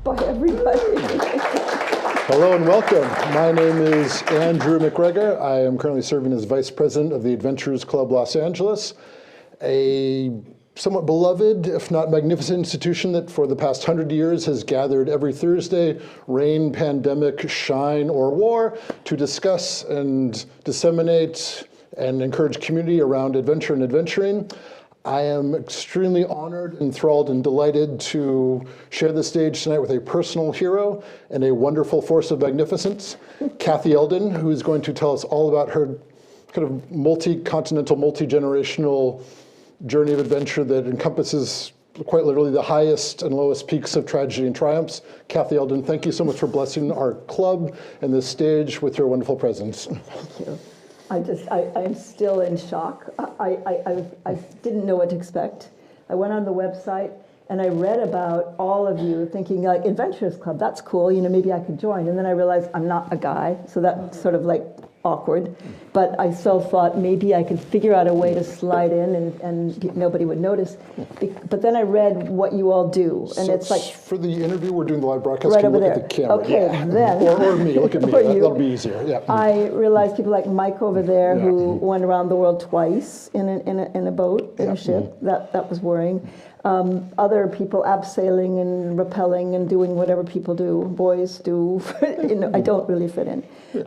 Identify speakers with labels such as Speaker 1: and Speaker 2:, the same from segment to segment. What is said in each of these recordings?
Speaker 1: Bye, everybody.
Speaker 2: Hello and welcome. My name is Andrew McGregor. I am currently serving as Vice President of the Adventurers Club Los Angeles, a somewhat beloved, if not magnificent institution that for the past 100 years has gathered every Thursday, rain, pandemic, shine, or war, to discuss and disseminate and encourage community around adventure and adventuring. I am extremely honored, enthralled, and delighted to share the stage tonight with a personal hero and a wonderful force of magnificence, Kathy Eldon, who is going to tell us all about her kind of multi-continental, multi-generational journey of adventure that encompasses quite literally the highest and lowest peaks of tragedy and triumphs. Kathy Eldon, thank you so much for blessing our club and this stage with your wonderful presence.
Speaker 1: Thank you. I'm still in shock. I didn't know what to expect. I went on the website and I read about all of you thinking like Adventurers Club, that's cool, you know, maybe I could join. And then I realized I'm not a guy, so that's sort of like awkward. But I still thought maybe I could figure out a way to slide in and nobody would notice. But then I read what you all do, and
Speaker 2: so
Speaker 1: it's like...
Speaker 2: For the interview, we're doing the live broadcast.
Speaker 1: Right
Speaker 2: Can you
Speaker 1: over
Speaker 2: look
Speaker 1: there.
Speaker 2: at the camera?
Speaker 1: Okay,
Speaker 2: yeah.
Speaker 1: then...
Speaker 2: or me, look at me, that'll be easier. Yeah.
Speaker 1: I realized people like Mike over there who went around the world twice in a boat, in a ship. That was worrying. Other people abseiling and rappelling and doing whatever people do, boys do. You know, I don't really fit in.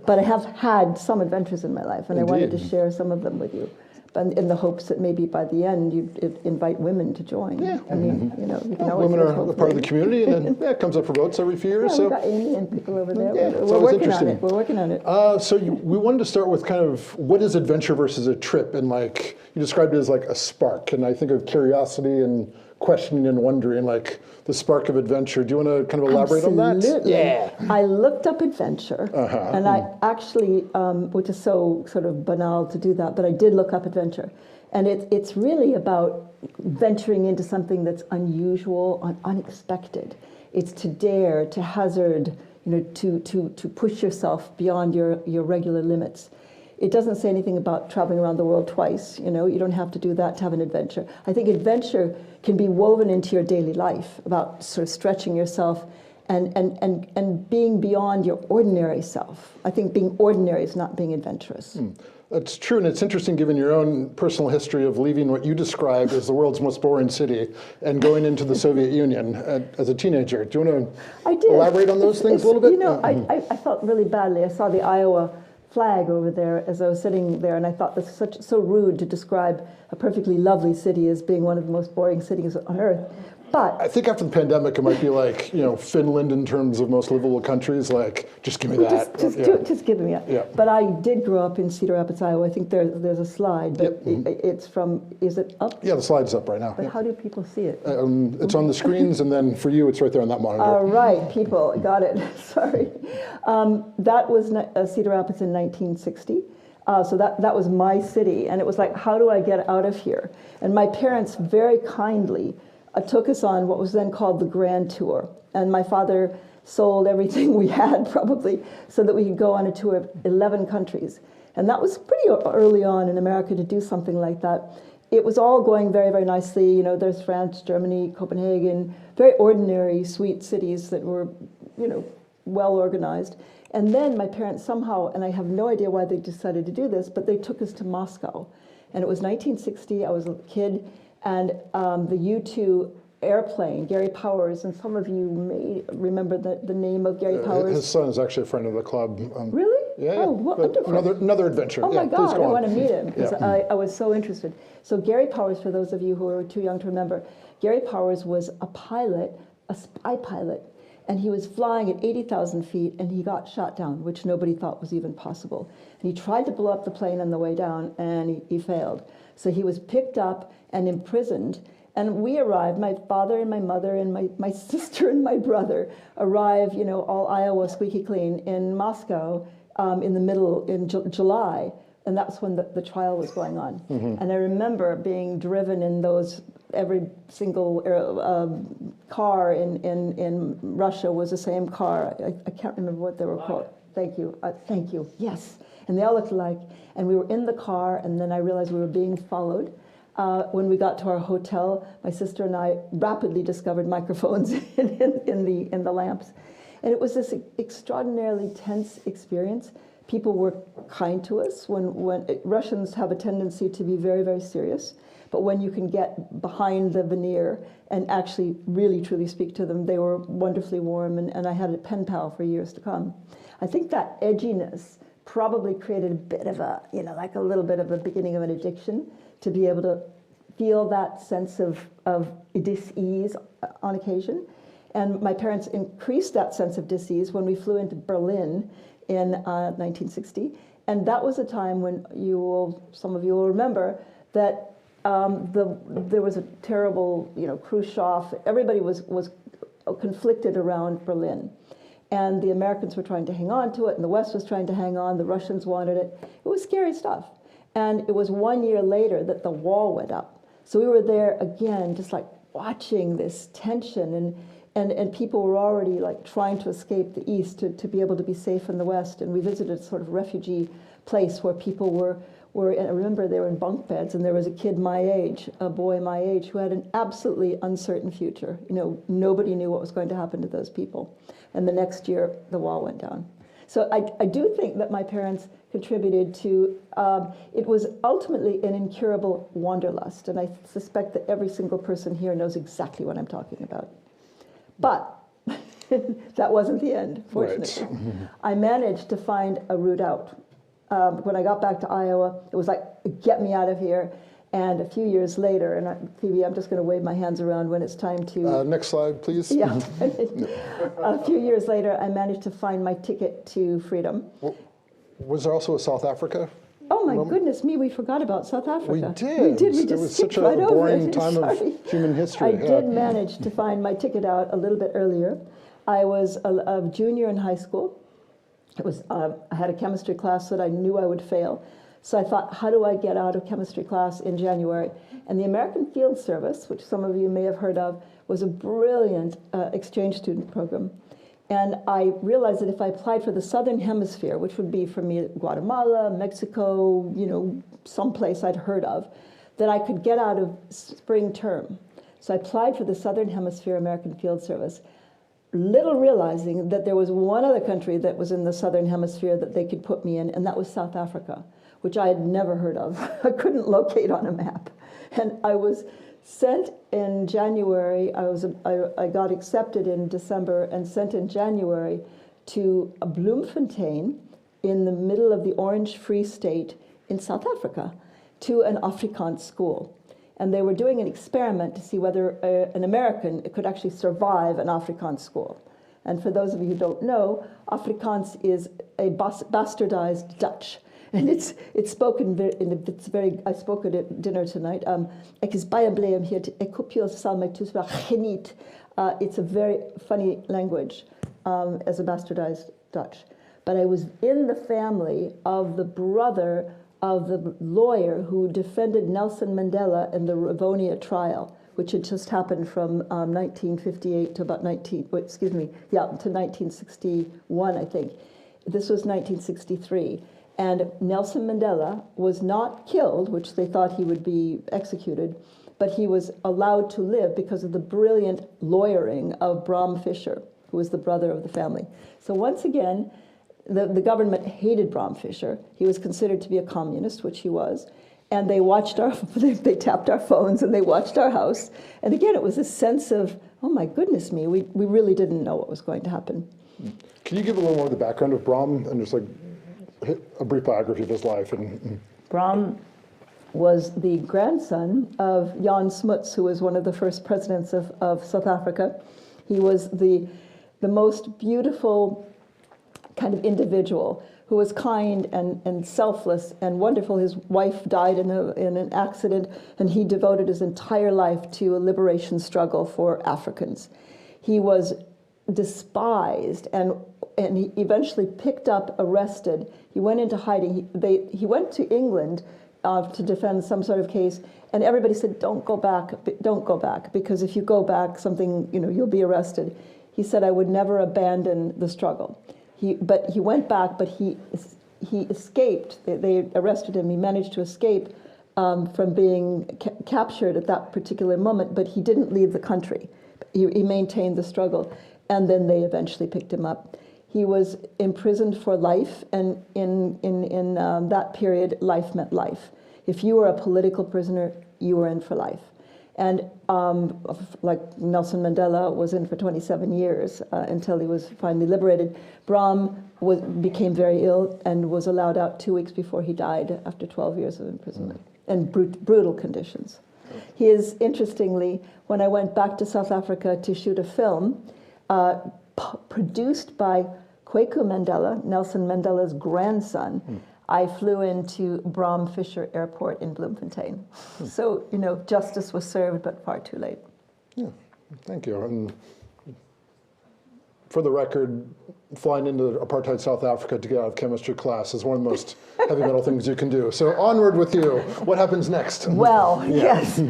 Speaker 1: But I have had some adventures in my life, and I wanted to share some of them with you, but in the hopes that maybe by the end you'd invite women to join. Yeah. I mean, you know, you can always
Speaker 2: women are a part of the community, and then it comes up for votes every few years.
Speaker 1: Yeah,
Speaker 2: so
Speaker 1: we've got Amy and people over there.
Speaker 2: Yeah,
Speaker 1: We're working on it. We're working on it.
Speaker 2: We wanted to start with kind of what is adventure versus a trip, and like you described it as like a spark, and I think of curiosity and questioning and wondering, like the spark of adventure. Do you want to kind of elaborate on that?
Speaker 1: Absolutely.
Speaker 2: Yeah.
Speaker 1: I looked up adventure, and I actually, which is so sort of banal to do that, but I did look up adventure. And it's really about venturing into something that's unusual and unexpected. It's to dare, to hazard, you know, to push yourself beyond your regular limits. It doesn't say anything about traveling around the world twice. You know, you don't have to do that to have an adventure. I think adventure can be woven into your daily life, about sort of stretching yourself and being beyond your ordinary self. I think being ordinary is not being adventurous.
Speaker 2: That's true, and it's interesting given your own personal history of leaving what you described as the world's most boring city and going into the Soviet Union as a teenager. Do you want to elaborate on those things a little bit?
Speaker 1: You know, I felt really badly. I saw the Iowa flag over there as I was sitting there, and I thought this is so rude to describe a perfectly lovely city as being one of the most boring cities on earth. But
Speaker 2: I think after the pandemic, it might be like, you know, Finland in terms of most livable countries. Like, just give me that.
Speaker 1: Just give me that. Yeah. But I did grow up in Cedar Rapids, Iowa. I think there's a slide, but it's from. Is it up?
Speaker 2: Yeah, the slide's up right now.
Speaker 1: But how do people see it?
Speaker 2: It's on the screens, and then for you, it's right there on that monitor.
Speaker 1: All right, people, got it. Sorry. That was Cedar Rapids in 1960. So that was my city, and it was like, how do I get out of here? And my parents very kindly took us on what was then called the Grand Tour. And my father sold everything we had, probably, so that we could go on a tour of 11 countries. And that was pretty early on in America to do something like that. It was all going very, very nicely. You know, there's France, Germany, Copenhagen, very ordinary, sweet cities that were, you know, well organized. And then my parents somehow, and I have no idea why they decided to do this, but they took us to Moscow. And it was 1960, I was a kid, and the U-2 airplane, Gary Powers, and some of you may remember the name of Gary Powers.
Speaker 2: His son is actually a friend of the club.
Speaker 1: Really?
Speaker 2: Yeah.
Speaker 1: Oh, wonderful.
Speaker 2: Another adventure.
Speaker 1: Oh my God, I want to meet him, because
Speaker 2: Yeah.
Speaker 1: I was so interested. So Gary Powers, for those of you who are too young to remember, Gary Powers was a pilot, a spy pilot, and he was flying at 80,000 feet, and he got shot down, which nobody thought was even possible. And he tried to blow up the plane on the way down, and he failed. So he was picked up and imprisoned. And we arrived, my father and my mother and my sister and my brother arrived, you know, all Iowa squeaky clean, in Moscow in the middle, in July. And that's when the trial was going on. And I remember being driven in those, every single car in Russia was the same car. I can't remember what they were called. Thank you. Thank you. Yes. And they all looked alike. And we were in the car, and then I realized we were being followed. When we got to our hotel, my sister and I rapidly discovered microphones in the lamps. And it was this extraordinarily tense experience. People were kind to us. When Russians have a tendency to be very, very serious. But when you can get behind the veneer and actually really truly speak to them, they were wonderfully warm, and I had a pen pal for years to come. I think that edginess probably created a bit of a, like a little bit of a beginning of an addiction, to be able to feel that sense of dis-ease on occasion. And my parents increased that sense of dis-ease when we flew into Berlin in 1960. And that was a time when some of you will remember that there was a terrible, Khrushchev. Everybody was conflicted around Berlin. And the Americans were trying to hang on to it, and the West was trying to hang on. The Russians wanted it. It was scary stuff. And it was 1 year later that the wall went up. So we were there again, just like watching this tension, and people were already like trying to escape the East to be able to be safe in the West. And we visited a sort of refugee place where people were, and I remember they were in bunk beds, and there was a kid my age, a boy my age, who had an absolutely uncertain future. Nobody knew what was going to happen to those people. And the next year, the wall went down. So I do think that my parents contributed to, it was ultimately an incurable wanderlust, and I suspect that every single person here knows exactly what I'm talking about. But that wasn't the end, fortunately. Right. I managed to find a route out. When I got back to Iowa, it was like, get me out of here. And a few years later, and Phoebe, I'm just going to wave my hands around when it's time to...
Speaker 2: next slide, please.
Speaker 1: Yeah. A few years later, I managed to find my ticket to freedom.
Speaker 2: Well, was there also a South Africa?
Speaker 1: Oh my goodness me, we forgot about South Africa.
Speaker 2: We did.
Speaker 1: We just skipped right over it.
Speaker 2: It was such a boring time of human history.
Speaker 1: I did manage to find my ticket out a little bit earlier. I was a junior in high school. It was I had a chemistry class that I knew I would fail. So I thought, how do I get out of chemistry class in January? And the American Field Service, which some of you may have heard of, was a brilliant exchange student program. And I realized that if I applied for the Southern Hemisphere, which would be for me Guatemala, Mexico, someplace I'd heard of, that I could get out of spring term. So I applied for the Southern Hemisphere American Field Service, little realizing that there was one other country that was in the Southern Hemisphere that they could put me in, and that was South Africa, which I had never heard of. I couldn't locate on a map. And I was sent in January. I got accepted in December and sent in January to Bloemfontein in the middle of the Orange Free State in South Africa to an Afrikaans school. And they were doing an experiment to see whether an American could actually survive an Afrikaans school. And for those of you who don't know, Afrikaans is a bastardized Dutch. And it's spoken I spoke at dinner tonight. Ek is baie bly om hier te ek hoop julle sal my toespraak geniet. It's a very funny language as a bastardized Dutch. But I was in the family of the brother of the lawyer who defended Nelson Mandela in the Rivonia trial, which had just happened from 1958 to about 1961, I think. This was 1963. And Nelson Mandela was not killed, which they thought he would be executed, but he was allowed to live because of the brilliant lawyering of Bram Fischer, who was the brother of the family. So once again, the government hated Bram Fischer. He was considered to be a communist, which he was. And they watched they tapped our phones and they watched our house. And again, it was a sense of, oh my goodness me, we really didn't know what was going to happen.
Speaker 2: Can you give a little more of the background of Bram and just like a brief biography of his life?
Speaker 1: Bram was the grandson of Jan Smuts, who was one of the first presidents of South Africa. He was the most beautiful kind of individual who was kind and selfless and wonderful. His wife died in an accident, and he devoted his entire life to a liberation struggle for Africans. He was despised, and he eventually picked up, arrested. He went into hiding. He went to England to defend some sort of case, and everybody said, don't go back, because if you go back, you'll be arrested. He said, I would never abandon the struggle. But he went back, but he escaped. They arrested him. He managed to escape from being captured at that particular moment, but he didn't leave the country. He maintained the struggle, and then they eventually picked him up. He was imprisoned for life, and in that period, life meant life. If you were a political prisoner, you were in for life. And like Nelson Mandela was in for 27 years until he was finally liberated. Brahm became very ill and was allowed out 2 weeks before he died after 12 years of imprisonment and brutal conditions. He is, interestingly, when I went back to South Africa to shoot a film produced by Kweku Mandela, Nelson Mandela's grandson, I flew into Brahm Fisher Airport in Bloemfontein. So, justice was served, but far too late.
Speaker 2: Yeah, thank you. And for the record, flying into apartheid South Africa to get out of chemistry class is one of the most heavy metal things you can do. So onward with you. What happens next?
Speaker 1: Well, yes.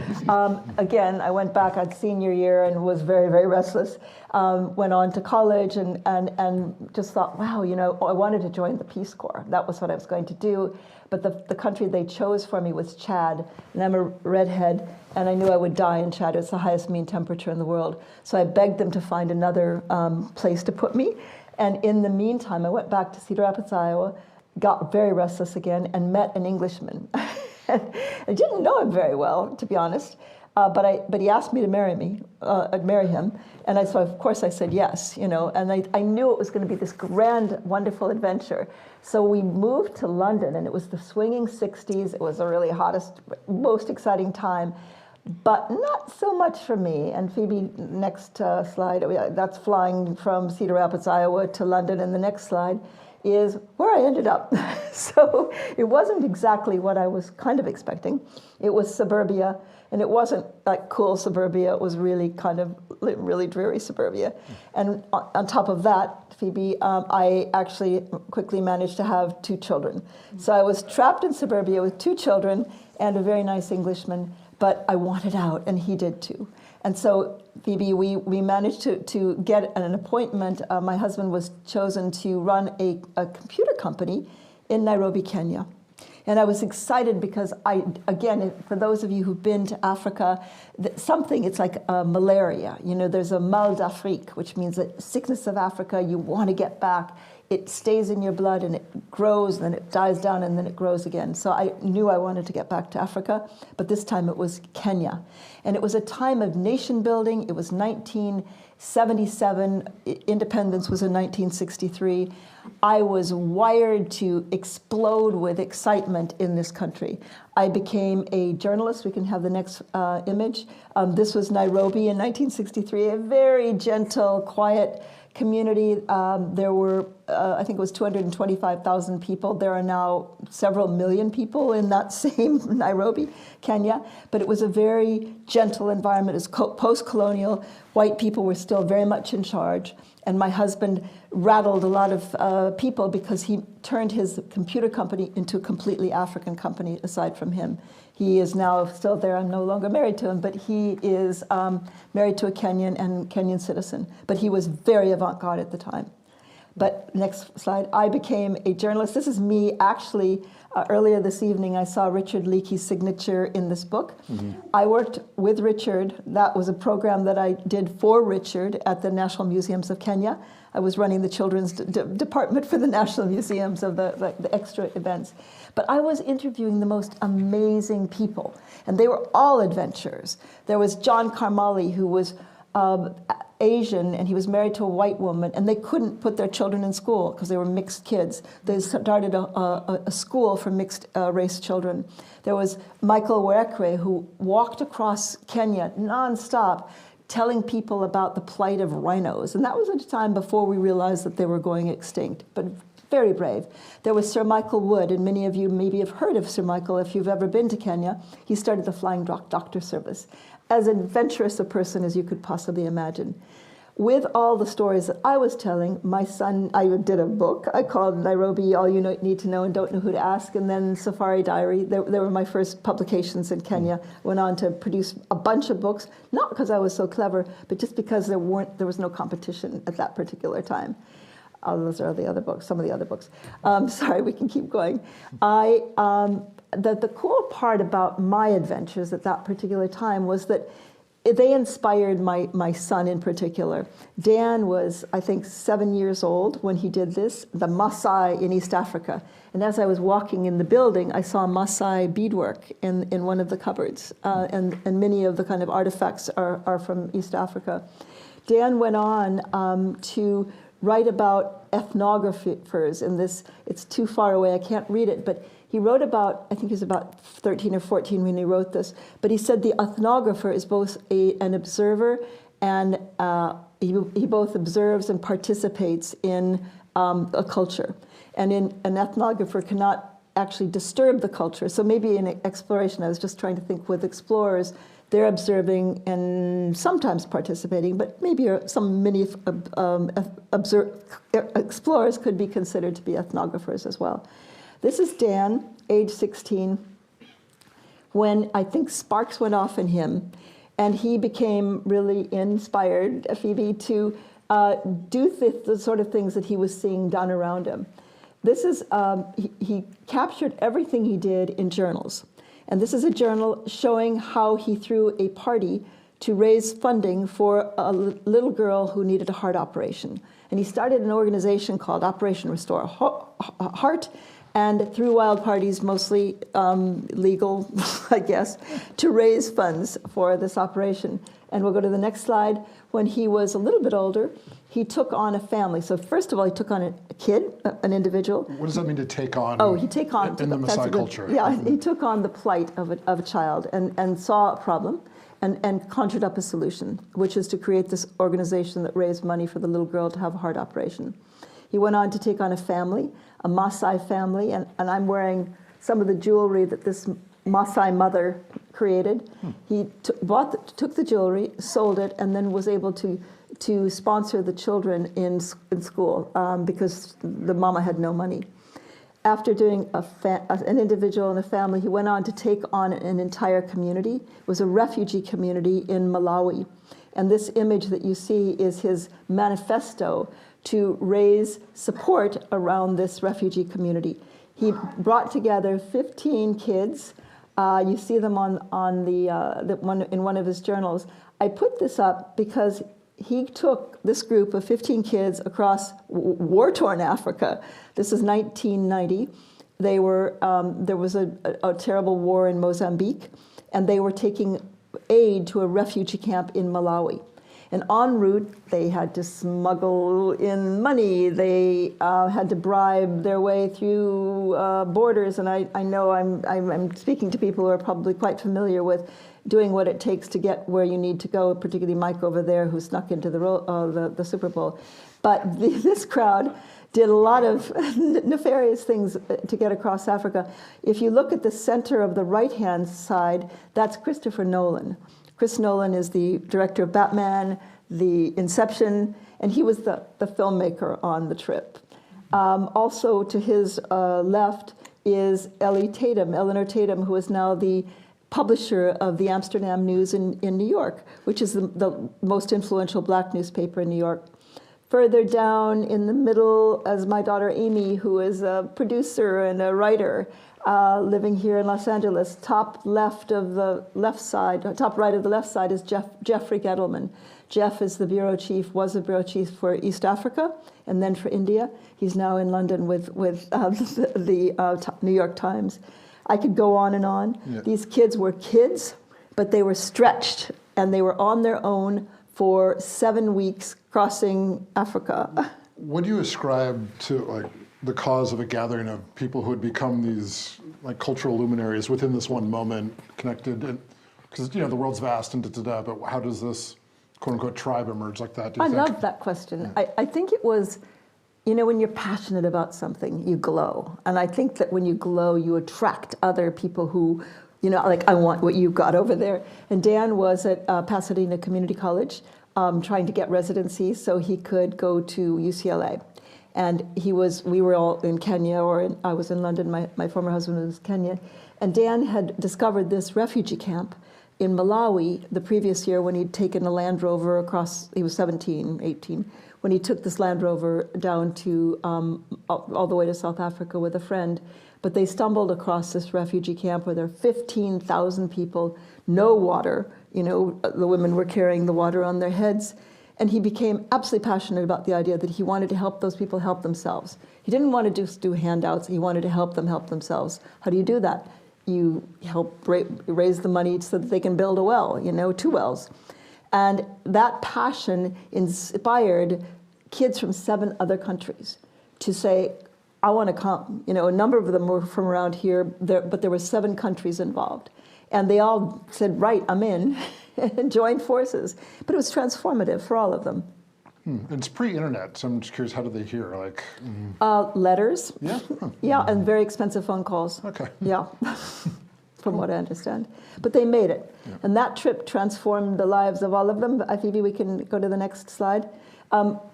Speaker 1: Again, I went back at senior year and was very, very restless. Went on to college and just thought, wow, I wanted to join the Peace Corps. That was what I was going to do. But the country they chose for me was Chad, and I'm a redhead, and I knew I would die in Chad. It's the highest mean temperature in the world. So I begged them to find another place to put me. And in the meantime, I went back to Cedar Rapids, Iowa, got very restless again, and met an Englishman. I didn't know him very well, to be honest, but he asked me to marry him, and so of course I said yes, and I knew it was going to be this grand, wonderful adventure. So we moved to London, and it was the swinging 60s. It was the really hottest, most exciting time. But not so much for me. And Phoebe, next slide, that's flying from Cedar Rapids, Iowa to London. And the next slide is where I ended up. So it wasn't exactly what I was kind of expecting. It was suburbia, and it wasn't like cool suburbia. It was really kind of really dreary suburbia. And on top of that, Phoebe, I actually quickly managed to have 2 children. So I was trapped in suburbia with 2 children and a very nice Englishman. But I wanted out, and he did too. And so, Phoebe, we managed to get an appointment. My husband was chosen to run a computer company in Nairobi, Kenya. And I was excited because again, for those of you who've been to Africa, it's like malaria. There's a mal d'Afrique, which means that sickness of Africa, you want to get back. It stays in your blood, and it grows, then it dies down, and then it grows again. So I knew I wanted to get back to Africa, but this time it was Kenya. And it was a time of nation building. It was 1977. Independence was in 1963. I was wired to explode with excitement in this country. I became a journalist. We can have the next image. This was Nairobi in 1963, a very gentle, quiet community. There were, I think it was 225,000 people. There are now several million people in that same Nairobi, Kenya. But it was a very gentle environment. It was post-colonial. White people were still very much in charge. And my husband rattled a lot of people because he turned his computer company into a completely African company aside from him. He is now still there. I'm no longer married to him, but he is married to a Kenyan citizen. But he was very avant-garde at the time. But next slide, I became a journalist. This is me actually. Earlier this evening, I saw Richard Leakey's signature in this book. I worked with Richard. That was a program that I did for Richard at the National Museums of Kenya. I was running the children's department for the National Museums of the extra events. But I was interviewing the most amazing people, and they were all adventurers. There was John Carmali, who was Asian, and he was married to a white woman, and they couldn't put their children in school because they were mixed kids. They started a school for mixed race children. There was Michael Werekwe, who walked across Kenya nonstop, telling people about the plight of rhinos. And that was at a time before we realized that they were going extinct, but very brave. There was Sir Michael Wood, and many of you maybe have heard of Sir Michael if you've ever been to Kenya. He started the Flying Doctor Service. As adventurous a person as you could possibly imagine. With all the stories that I was telling, my son, I did a book. I called Nairobi, All You Need to Know and Don't Know Who to Ask, and then Safari Diary. They were my first publications in Kenya. Went on to produce a bunch of books, not because I was so clever, but just because there was no competition at that particular time. Those are the other books, some of the other books. Sorry, we can keep going. the cool part about my adventures at that particular time was that they inspired my son in particular. Dan was, I think, 7 years old when he did this, the Maasai in East Africa. And as I was walking in the building, I saw Maasai beadwork in one of the cupboards. And many of the kind of artifacts are from East Africa. Dan went on to write about ethnographers in this. It's too far away, I can't read it, but he wrote about, I think he was about 13 or 14 when he wrote this, but he said the ethnographer is both an observer and he both observes and participates in a culture. And an ethnographer cannot actually disturb the culture. So maybe in exploration, I was just trying to think with explorers, they're observing and sometimes participating, but maybe many explorers could be considered to be ethnographers as well. This is Dan, age 16, when I think sparks went off in him, and he became really inspired, Phoebe, to do the sort of things that he was seeing done around him. This is, he captured everything he did in journals. And this is a journal showing how he threw a party to raise funding for a little girl who needed a heart operation. And he started an organization called Operation Restore Heart, and threw wild parties, mostly legal, I guess, to raise funds for this operation. And we'll go to the next slide. When he was a little bit older, he took on a family. So first of all, he took on a kid, an individual.
Speaker 2: What does that mean to take on?
Speaker 1: Oh, he take on
Speaker 2: in the Maasai culture.
Speaker 1: Yeah, he took on the plight of a child and saw a problem and conjured up a solution, which is to create this organization that raised money for the little girl to have a heart operation. He went on to take on a family, a Maasai family, and I'm wearing some of the jewelry that this Maasai mother created. He took the jewelry, sold it, and then was able to sponsor the children in school because the mama had no money. After doing an individual and a family, he went on to take on an entire community. It was a refugee community in Malawi. And this image that you see is his manifesto to raise support around this refugee community. He brought together 15 kids. You see them on in one of his journals. I put this up because he took this group of 15 kids across war-torn Africa. This is 1990. They were there was a terrible war in Mozambique, and they were taking aid to a refugee camp in Malawi. And en route, they had to smuggle in money. They had to bribe their way through borders. And I know I'm speaking to people who are probably quite familiar with doing what it takes to get where you need to go, particularly Mike over there who snuck into the Super Bowl. But this crowd did a lot of nefarious things to get across Africa. If you look at the center of the right-hand side, that's Christopher Nolan. Chris Nolan is the director of Batman, the Inception, and he was the filmmaker on the trip. Also to his left is Eleanor Tatum, who is now the publisher of the Amsterdam News in New York, which is the most influential black newspaper in New York. Further down in the middle is my daughter Amy, who is a producer and a writer, living here in Los Angeles. Top right of the left side is Jeffrey Gettleman. Jeff is the bureau chief, was the bureau chief for East Africa and then for India. He's now in London with the New York Times. I could go on and on. Yeah. These kids were kids, but they were stretched, and they were on their own for 7 weeks crossing Africa.
Speaker 2: What do you ascribe to the cause of a gathering of people who had become these cultural luminaries within this one moment, connected? Because the world's vast and but how does this quote unquote tribe emerge like that?
Speaker 1: I love that question. Yeah. I think it was, when you're passionate about something, you glow, and I think that when you glow, you attract other people who. I want what you've got over there. And Dan was at Pasadena Community College trying to get residency so he could go to UCLA. And we were all in Kenya, I was in London, my former husband was in Kenya. And Dan had discovered this refugee camp in Malawi the previous year when he'd taken a Land Rover across, he was 17, 18, when he took this Land Rover down to all the way to South Africa with a friend. But they stumbled across this refugee camp where there are 15,000 people, no water. You know, the women were carrying the water on their heads. And he became absolutely passionate about the idea that he wanted to help those people help themselves. He didn't want to just do handouts. He wanted to help them help themselves. How do you do that? You help raise the money so that they can build a well, you know, 2 wells. And that passion inspired kids from 7 other countries to say, I want to come. You know, a number of them were from around here, but there were 7 countries involved. And they all said, right, I'm in, and joined forces. But it was transformative for all of them.
Speaker 2: It's pre-internet, so I'm just curious, how did they hear? Like,
Speaker 1: letters.
Speaker 2: Yeah? Huh.
Speaker 1: Yeah, and very expensive phone calls.
Speaker 2: Okay.
Speaker 1: Yeah, from what I understand. But they made it. Yeah. And that trip transformed the lives of all of them. Phoebe, we can go to the next slide,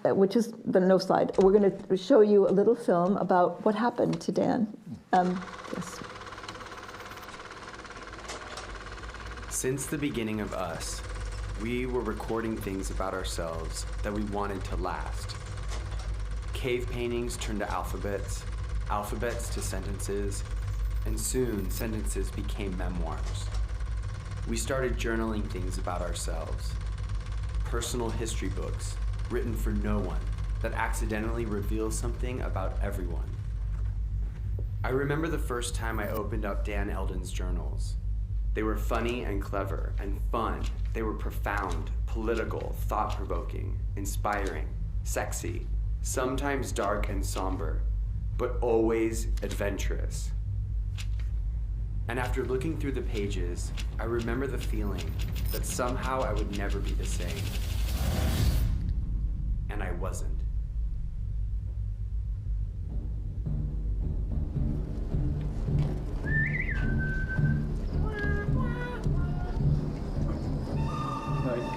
Speaker 1: which is the no slide. We're going to show you a little film about what happened to Dan. Yes.
Speaker 3: Since the beginning of us, we were recording things about ourselves that we wanted to last. Cave paintings turned to alphabets, alphabets to sentences, and soon sentences became memoirs. We started journaling things about ourselves. Personal history books, written for no one, that accidentally reveal something about everyone. I remember the first time I opened up Dan Eldon's journals. They were funny and clever and fun. They were profound, political, thought-provoking, inspiring, sexy, sometimes dark and somber, but always adventurous. And after looking through the pages, I remember the feeling that somehow I would never be the same. And I wasn't.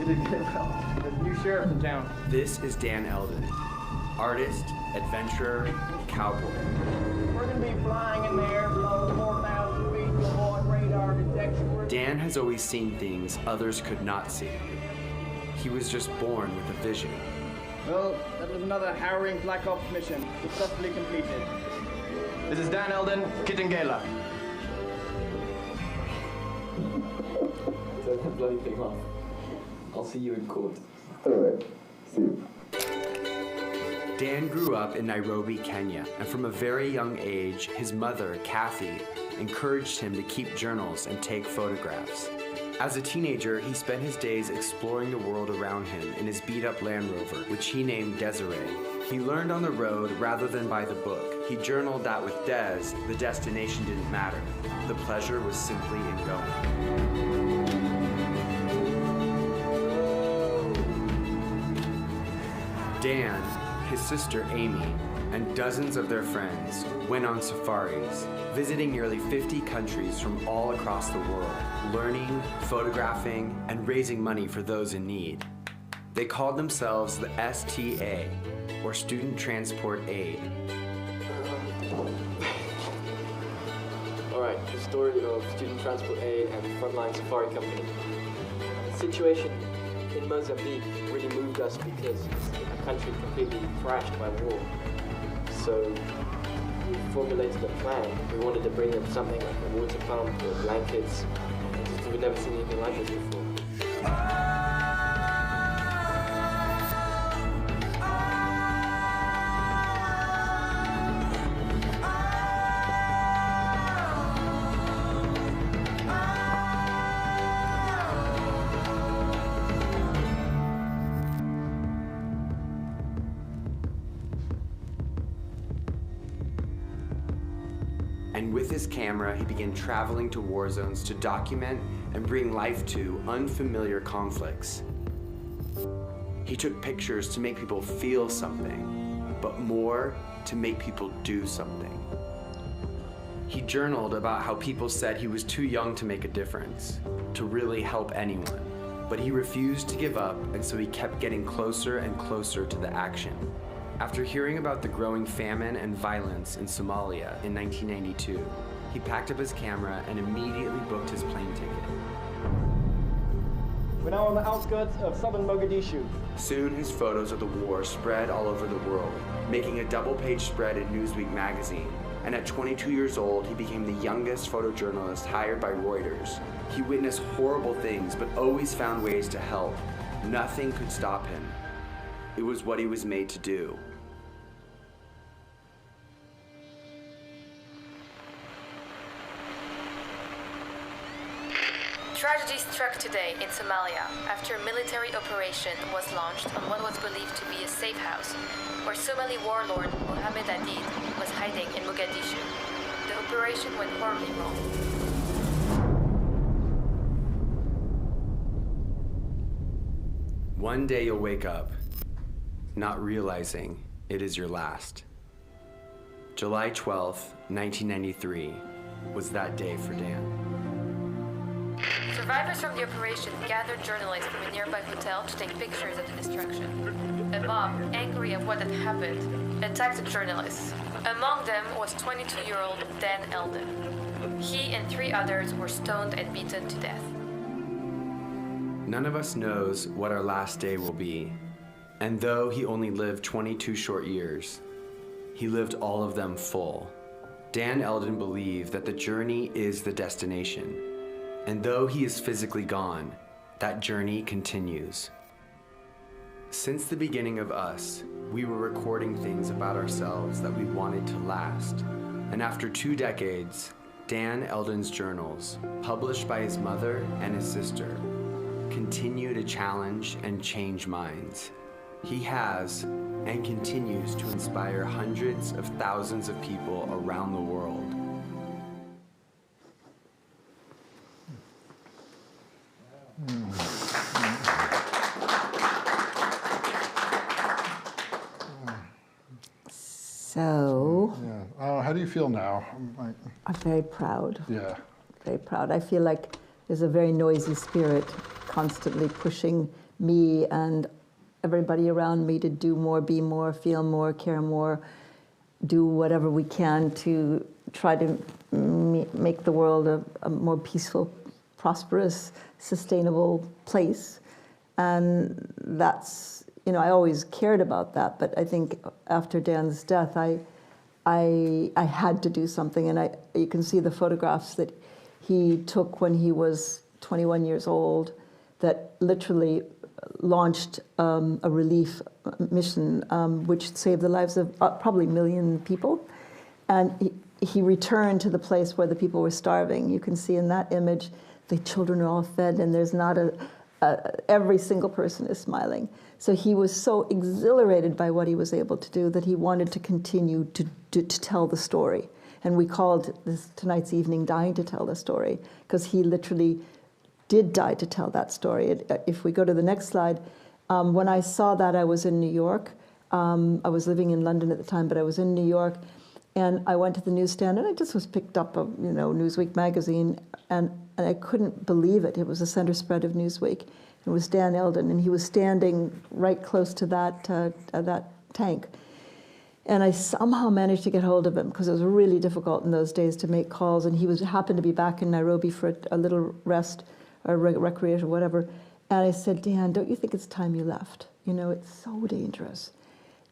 Speaker 4: The new sheriff in town.
Speaker 3: This is Dan Eldon, artist, adventurer, cowboy.
Speaker 4: We're gonna be flying in the air below 4,000 feet to avoid radar detection.
Speaker 3: Dan has always seen things others could not see. He was just born with a vision.
Speaker 4: Well, that was another harrowing Black Ops mission, successfully completed. This is Dan Eldon, Kittengela.
Speaker 5: Turn that bloody thing off. I'll see you in court.
Speaker 6: Alright, see you.
Speaker 3: Dan grew up in Nairobi, Kenya, and from a very young age, his mother, Kathy, encouraged him to keep journals and take photographs. As a teenager, he spent his days exploring the world around him in his beat-up Land Rover, which he named Desiree. He learned on the road rather than by the book. He journaled that with Des, the destination didn't matter. The pleasure was simply in going. Dan, his sister Amy, and dozens of their friends went on safaris, visiting nearly 50 countries from all across the world, learning, photographing, and raising money for those in need. They called themselves the STA, or Student Transport Aid.
Speaker 5: All right, the story of Student Transport Aid and Frontline Safari Company. The situation in Mozambique really moved us because it's a country completely thrashed by war. So we formulated a plan. We wanted to bring them something like a water pump or blankets. We'd never seen anything like this before.
Speaker 3: And with his camera, he began traveling to war zones to document and bring life to unfamiliar conflicts. He took pictures to make people feel something, but more to make people do something. He journaled about how people said he was too young to make a difference, to really help anyone. But he refused to give up, and so he kept getting closer and closer to the action. After hearing about the growing famine and violence in Somalia in 1992, he packed up his camera and immediately booked his plane ticket.
Speaker 4: We're now on the outskirts of southern Mogadishu.
Speaker 3: Soon his photos of the war spread all over the world, making a double-page spread in Newsweek magazine, and at 22 years old, he became the youngest photojournalist hired by Reuters. He witnessed horrible things, but always found ways to help. Nothing could stop him. It was what he was made to do.
Speaker 7: Tragedy struck today in Somalia after a military operation was launched on what was believed to be a safe house where Somali warlord Mohammed Adid was hiding in Mogadishu. The operation went horribly wrong.
Speaker 3: One day you'll wake up, not realizing it is your last. July 12th, 1993 was that day for Dan.
Speaker 7: Survivors from the operation gathered journalists from a nearby hotel to take pictures of the destruction. A mob, angry at what had happened, attacked the journalists. Among them was 22-year-old Dan Eldon. He and 3 others were stoned and beaten to death.
Speaker 3: None of us knows what our last day will be. And though he only lived 22 short years, he lived all of them full. Dan Eldon believed that the journey is the destination. And though he is physically gone, that journey continues. Since the beginning of us, we were recording things about ourselves that we wanted to last. And after 2 decades, Dan Eldon's journals, published by his mother and his sister, continue to challenge and change minds. He has and continues to inspire hundreds of thousands of people around the world.
Speaker 1: So,
Speaker 2: how do you feel now?
Speaker 1: I'm very proud.
Speaker 2: Yeah.
Speaker 1: Very proud. I feel like there's a very noisy spirit constantly pushing me and everybody around me to do more, be more, feel more, care more, do whatever we can to try to make the world a more peaceful, prosperous, sustainable place. And that's, I always cared about that, but I think after Dan's death, I had to do something. And you can see the photographs that he took when he was 21 years old that literally launched a relief mission which saved the lives of probably 1 million people. And he returned to the place where the people were starving. You can see in that image, the children are all fed and there's not every single person is smiling. So he was so exhilarated by what he was able to do that he wanted to continue to tell the story. And we called tonight's evening Dying to Tell the Story, because he literally did die to tell that story. If we go to the next slide, when I saw that, I was in New York. I was living in London at the time, but I was in New York. And I went to the newsstand, and I just was picked up a Newsweek magazine, and I couldn't believe it. It was the center spread of Newsweek. It was Dan Eldon, and he was standing right close to that tank. And I somehow managed to get hold of him, because it was really difficult in those days to make calls. And he happened to be back in Nairobi for a little rest or recreation or whatever. And I said, Dan, don't you think it's time you left? It's so dangerous.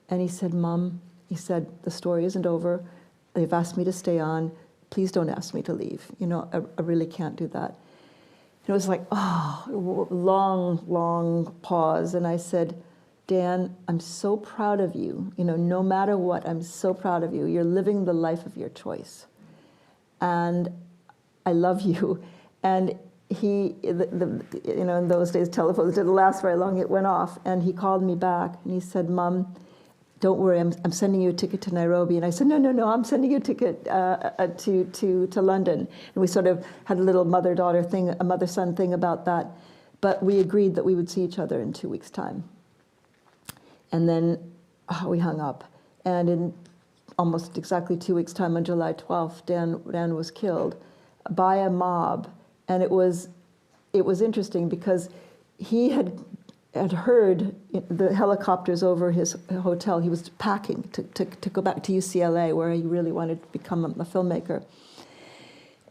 Speaker 1: And he said, Mom, he said, the story isn't over. They've asked me to stay on. Please don't ask me to leave. I really can't do that. And it was like, long, long pause. And I said, Dan, I'm so proud of you. No matter what, I'm so proud of you. You're living the life of your choice. And I love you. And he, in those days, telephones didn't last very long. It went off. And he called me back and he said, Mom, don't worry, I'm sending you a ticket to Nairobi. And I said, no, I'm sending you a ticket to London. And we sort of had a little mother-daughter thing, a mother-son thing about that. But we agreed that we would see each other in 2 weeks' time. And then we hung up. And in almost exactly 2 weeks' time, on July 12th, Dan was killed by a mob. And it was interesting because he had heard the helicopters over his hotel. He was packing to go back to UCLA, where he really wanted to become a filmmaker.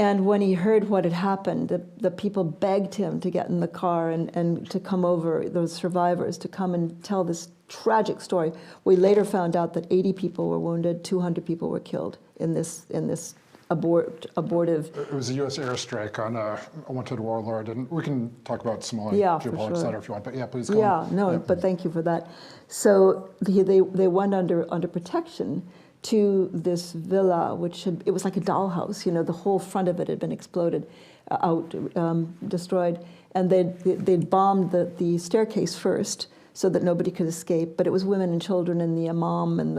Speaker 1: And when he heard what had happened, the people begged him to get in the car and to come over, those survivors, to come and tell this tragic story. We later found out that 80 people were wounded, 200 people were killed in this abortive.
Speaker 2: It was a U.S. airstrike on a wanted warlord, and we can talk about Somalia geopolitics later if you want, but yeah, please go on.
Speaker 1: No, but thank you for that. So they went under protection to this villa, it was like a dollhouse, the whole front of it had been exploded, destroyed, and they'd bombed the staircase first so that nobody could escape, but it was women and children and the imam and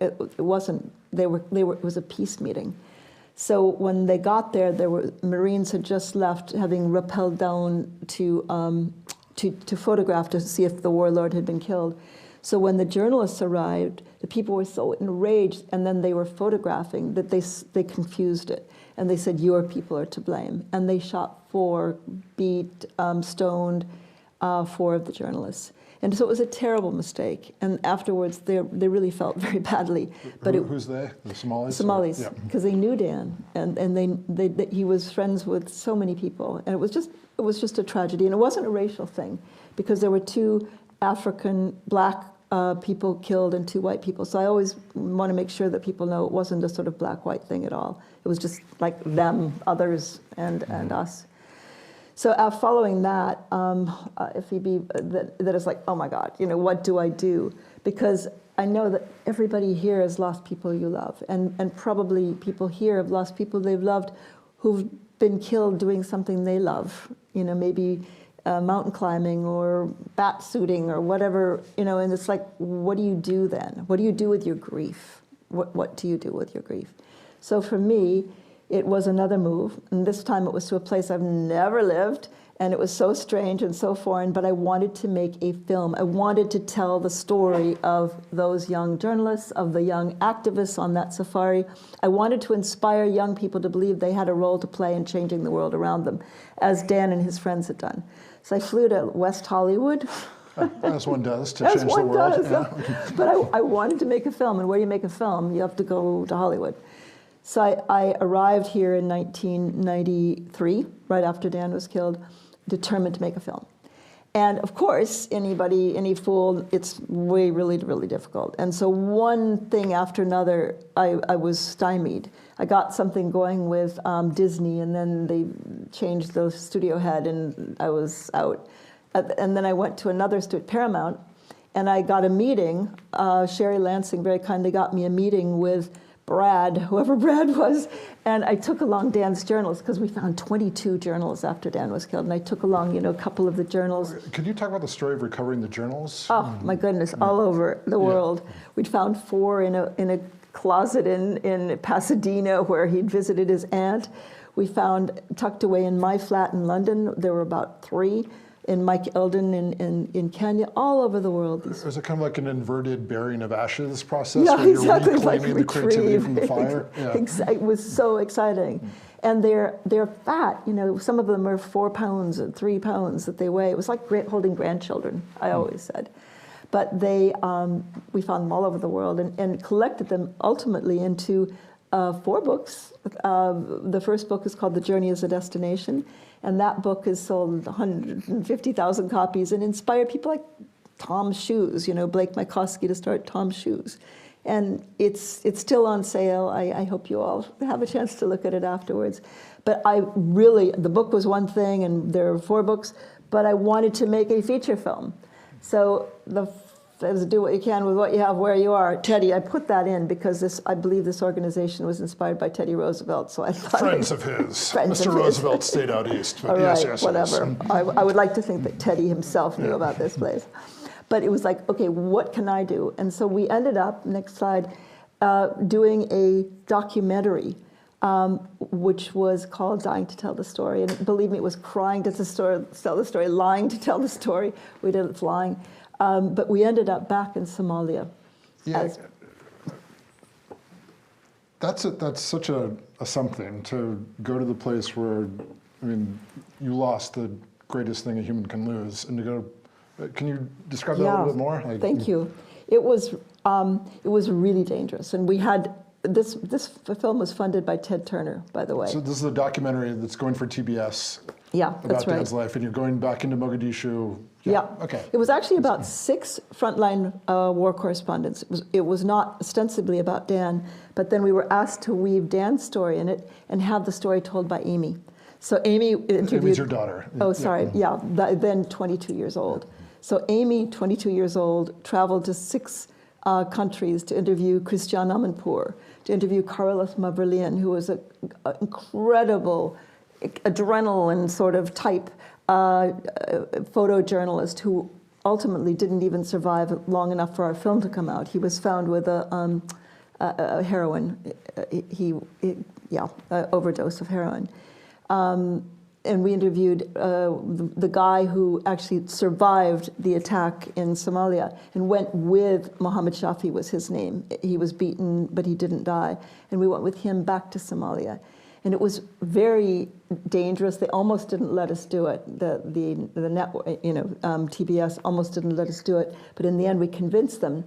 Speaker 1: it wasn't, it was a peace meeting. So when they got there, Marines had just left, having rappelled down to photograph to see if the warlord had been killed. So when the journalists arrived, the people were so enraged, and then they were photographing that they confused it. And they said, your people are to blame. And they shot 4, beat, stoned 4 of the journalists. And so it was a terrible mistake. And afterwards, they really felt very badly. But
Speaker 2: who's they? The Somalis?
Speaker 1: Somalis, because they knew Dan, and he was friends with so many people. And it was just a tragedy. And it wasn't a racial thing, because there were 2 African black people killed and 2 white people. So I always want to make sure that people know it wasn't a sort of black-white thing at all. It was just like them, others, and us. So following that, Phoebe, that is like, oh my God, what do I do? Because I know that everybody here has lost people you love, and probably people here have lost people they've loved who've been killed doing something they love. Maybe mountain climbing or bat suiting or whatever, and it's like, what do you do then? What do you do with your grief? What do you do with your grief? So for me, it was another move, and this time it was to a place I've never lived, and it was so strange and so foreign, but I wanted to make a film. I wanted to tell the story of those young journalists, of the young activists on that safari. I wanted to inspire young people to believe they had a role to play in changing the world around them, as Dan and his friends had done. So I flew to West Hollywood.
Speaker 2: As one does, to change the world. Yeah.
Speaker 1: But I wanted to make a film, and where do you make a film? You have to go to Hollywood. So I arrived here in 1993, right after Dan was killed, determined to make a film. And of course, any fool, it's really, really difficult. And so one thing after another, I was stymied. I got something going with Disney, and then they changed the studio head, and I was out. And then I went to another studio, Paramount, and I got a meeting. Sherry Lansing very kindly got me a meeting with Brad, whoever Brad was, and I took along Dan's journals, because we found 22 journals after Dan was killed, and I took along, a couple of the journals.
Speaker 2: Could you talk about the story of recovering the journals?
Speaker 1: Oh, my goodness, all over the world. We'd found 4 in a closet in Pasadena where he'd visited his aunt. We found, tucked away in my flat in London, there were about 3. In Mike Eldon in Kenya, all over the world.
Speaker 2: Is it kind of like an inverted burying of ashes process,
Speaker 1: yeah,
Speaker 2: where
Speaker 1: exactly,
Speaker 2: you're reclaiming the creativity from the fire? Yeah.
Speaker 1: It was so exciting. And they're fat, some of them are 4 pounds and 3 pounds that they weigh. It was like holding grandchildren, I always said. But we found them all over the world and collected them ultimately into 4 books. The first book is called The Journey as a Destination. And that book has sold 150,000 copies and inspired people like Tom's Shoes, Blake Mycoskie to start Tom's Shoes. And it's still on sale. I hope you all have a chance to look at it afterwards. But the book was one thing, and there are 4 books, but I wanted to make a feature film. So do what you can with what you have where you are. Teddy, I put that in because I believe this organization was inspired by Teddy Roosevelt. So I thought
Speaker 2: friends of his. Mr. Roosevelt stayed out east. But
Speaker 1: all right,
Speaker 2: yes,
Speaker 1: whatever. I would like to think that Teddy himself knew about this place. But it was like, okay, what can I do? And so we ended up, next slide, doing a documentary, which was called Dying to Tell the Story. And believe me, it was crying to tell the story, lying to tell the story. We did it flying. But we ended up back in Somalia.
Speaker 2: Yeah, that's such a something, to go to the place where, you lost the greatest thing a human can lose, and to go. Can you describe that a little bit more?
Speaker 1: Thank you. It was really dangerous, and we had This film was funded by Ted Turner, by the way.
Speaker 2: So this is a documentary that's going for TBS
Speaker 1: Yeah,
Speaker 2: about
Speaker 1: that's right.
Speaker 2: Dan's life, and you're going back into Mogadishu.
Speaker 1: Yeah.
Speaker 2: Okay.
Speaker 1: It was actually about 6 frontline war correspondents. It was not ostensibly about Dan, but then we were asked to weave Dan's story in it and have the story told by Amy. So Amy interviewed...
Speaker 2: Amy's your daughter.
Speaker 1: Oh, sorry. Yeah, then 22 years old. So Amy, 22 years old, traveled to 6 countries to interview Christian Amanpour, to interview Carlos Mavrilian, who was an incredible adrenaline sort of type photojournalist who ultimately didn't even survive long enough for our film to come out. He was found with a heroin, overdose of heroin. And we interviewed the guy who actually survived the attack in Somalia and went with Mohammed Shafi was his name. He was beaten, but he didn't die. And we went with him back to Somalia. And it was very dangerous. They almost didn't let us do it. The network, TBS almost didn't let us do it. But in the end, we convinced them.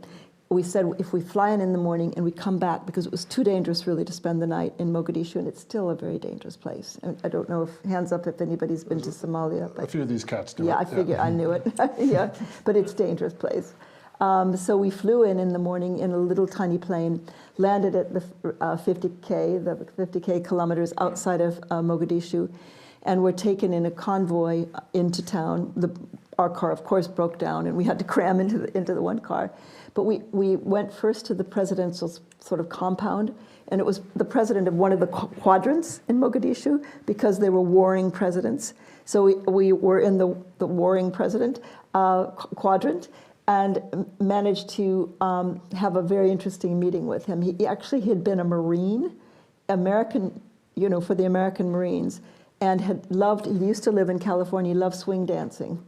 Speaker 1: We said if we fly in the morning and we come back, because it was too dangerous really to spend the night in Mogadishu, and it's still a very dangerous place. And I don't know if, hands up if anybody's been to Somalia. But
Speaker 2: a few of these cats do it.
Speaker 1: Yeah, I figured, I knew it. Yeah, but it's a dangerous place. So we flew in the morning in a little tiny plane, landed at the 50K kilometers outside of Mogadishu, and were taken in a convoy into town. Our car, of course, broke down, and we had to cram into the one car. But we went first to the presidential sort of compound, and it was the president of one of the quadrants in Mogadishu, because they were warring presidents. So we were in the warring president quadrant, and managed to have a very interesting meeting with him. He actually had been a Marine, American, for the American Marines, and he used to live in California, he loved swing dancing.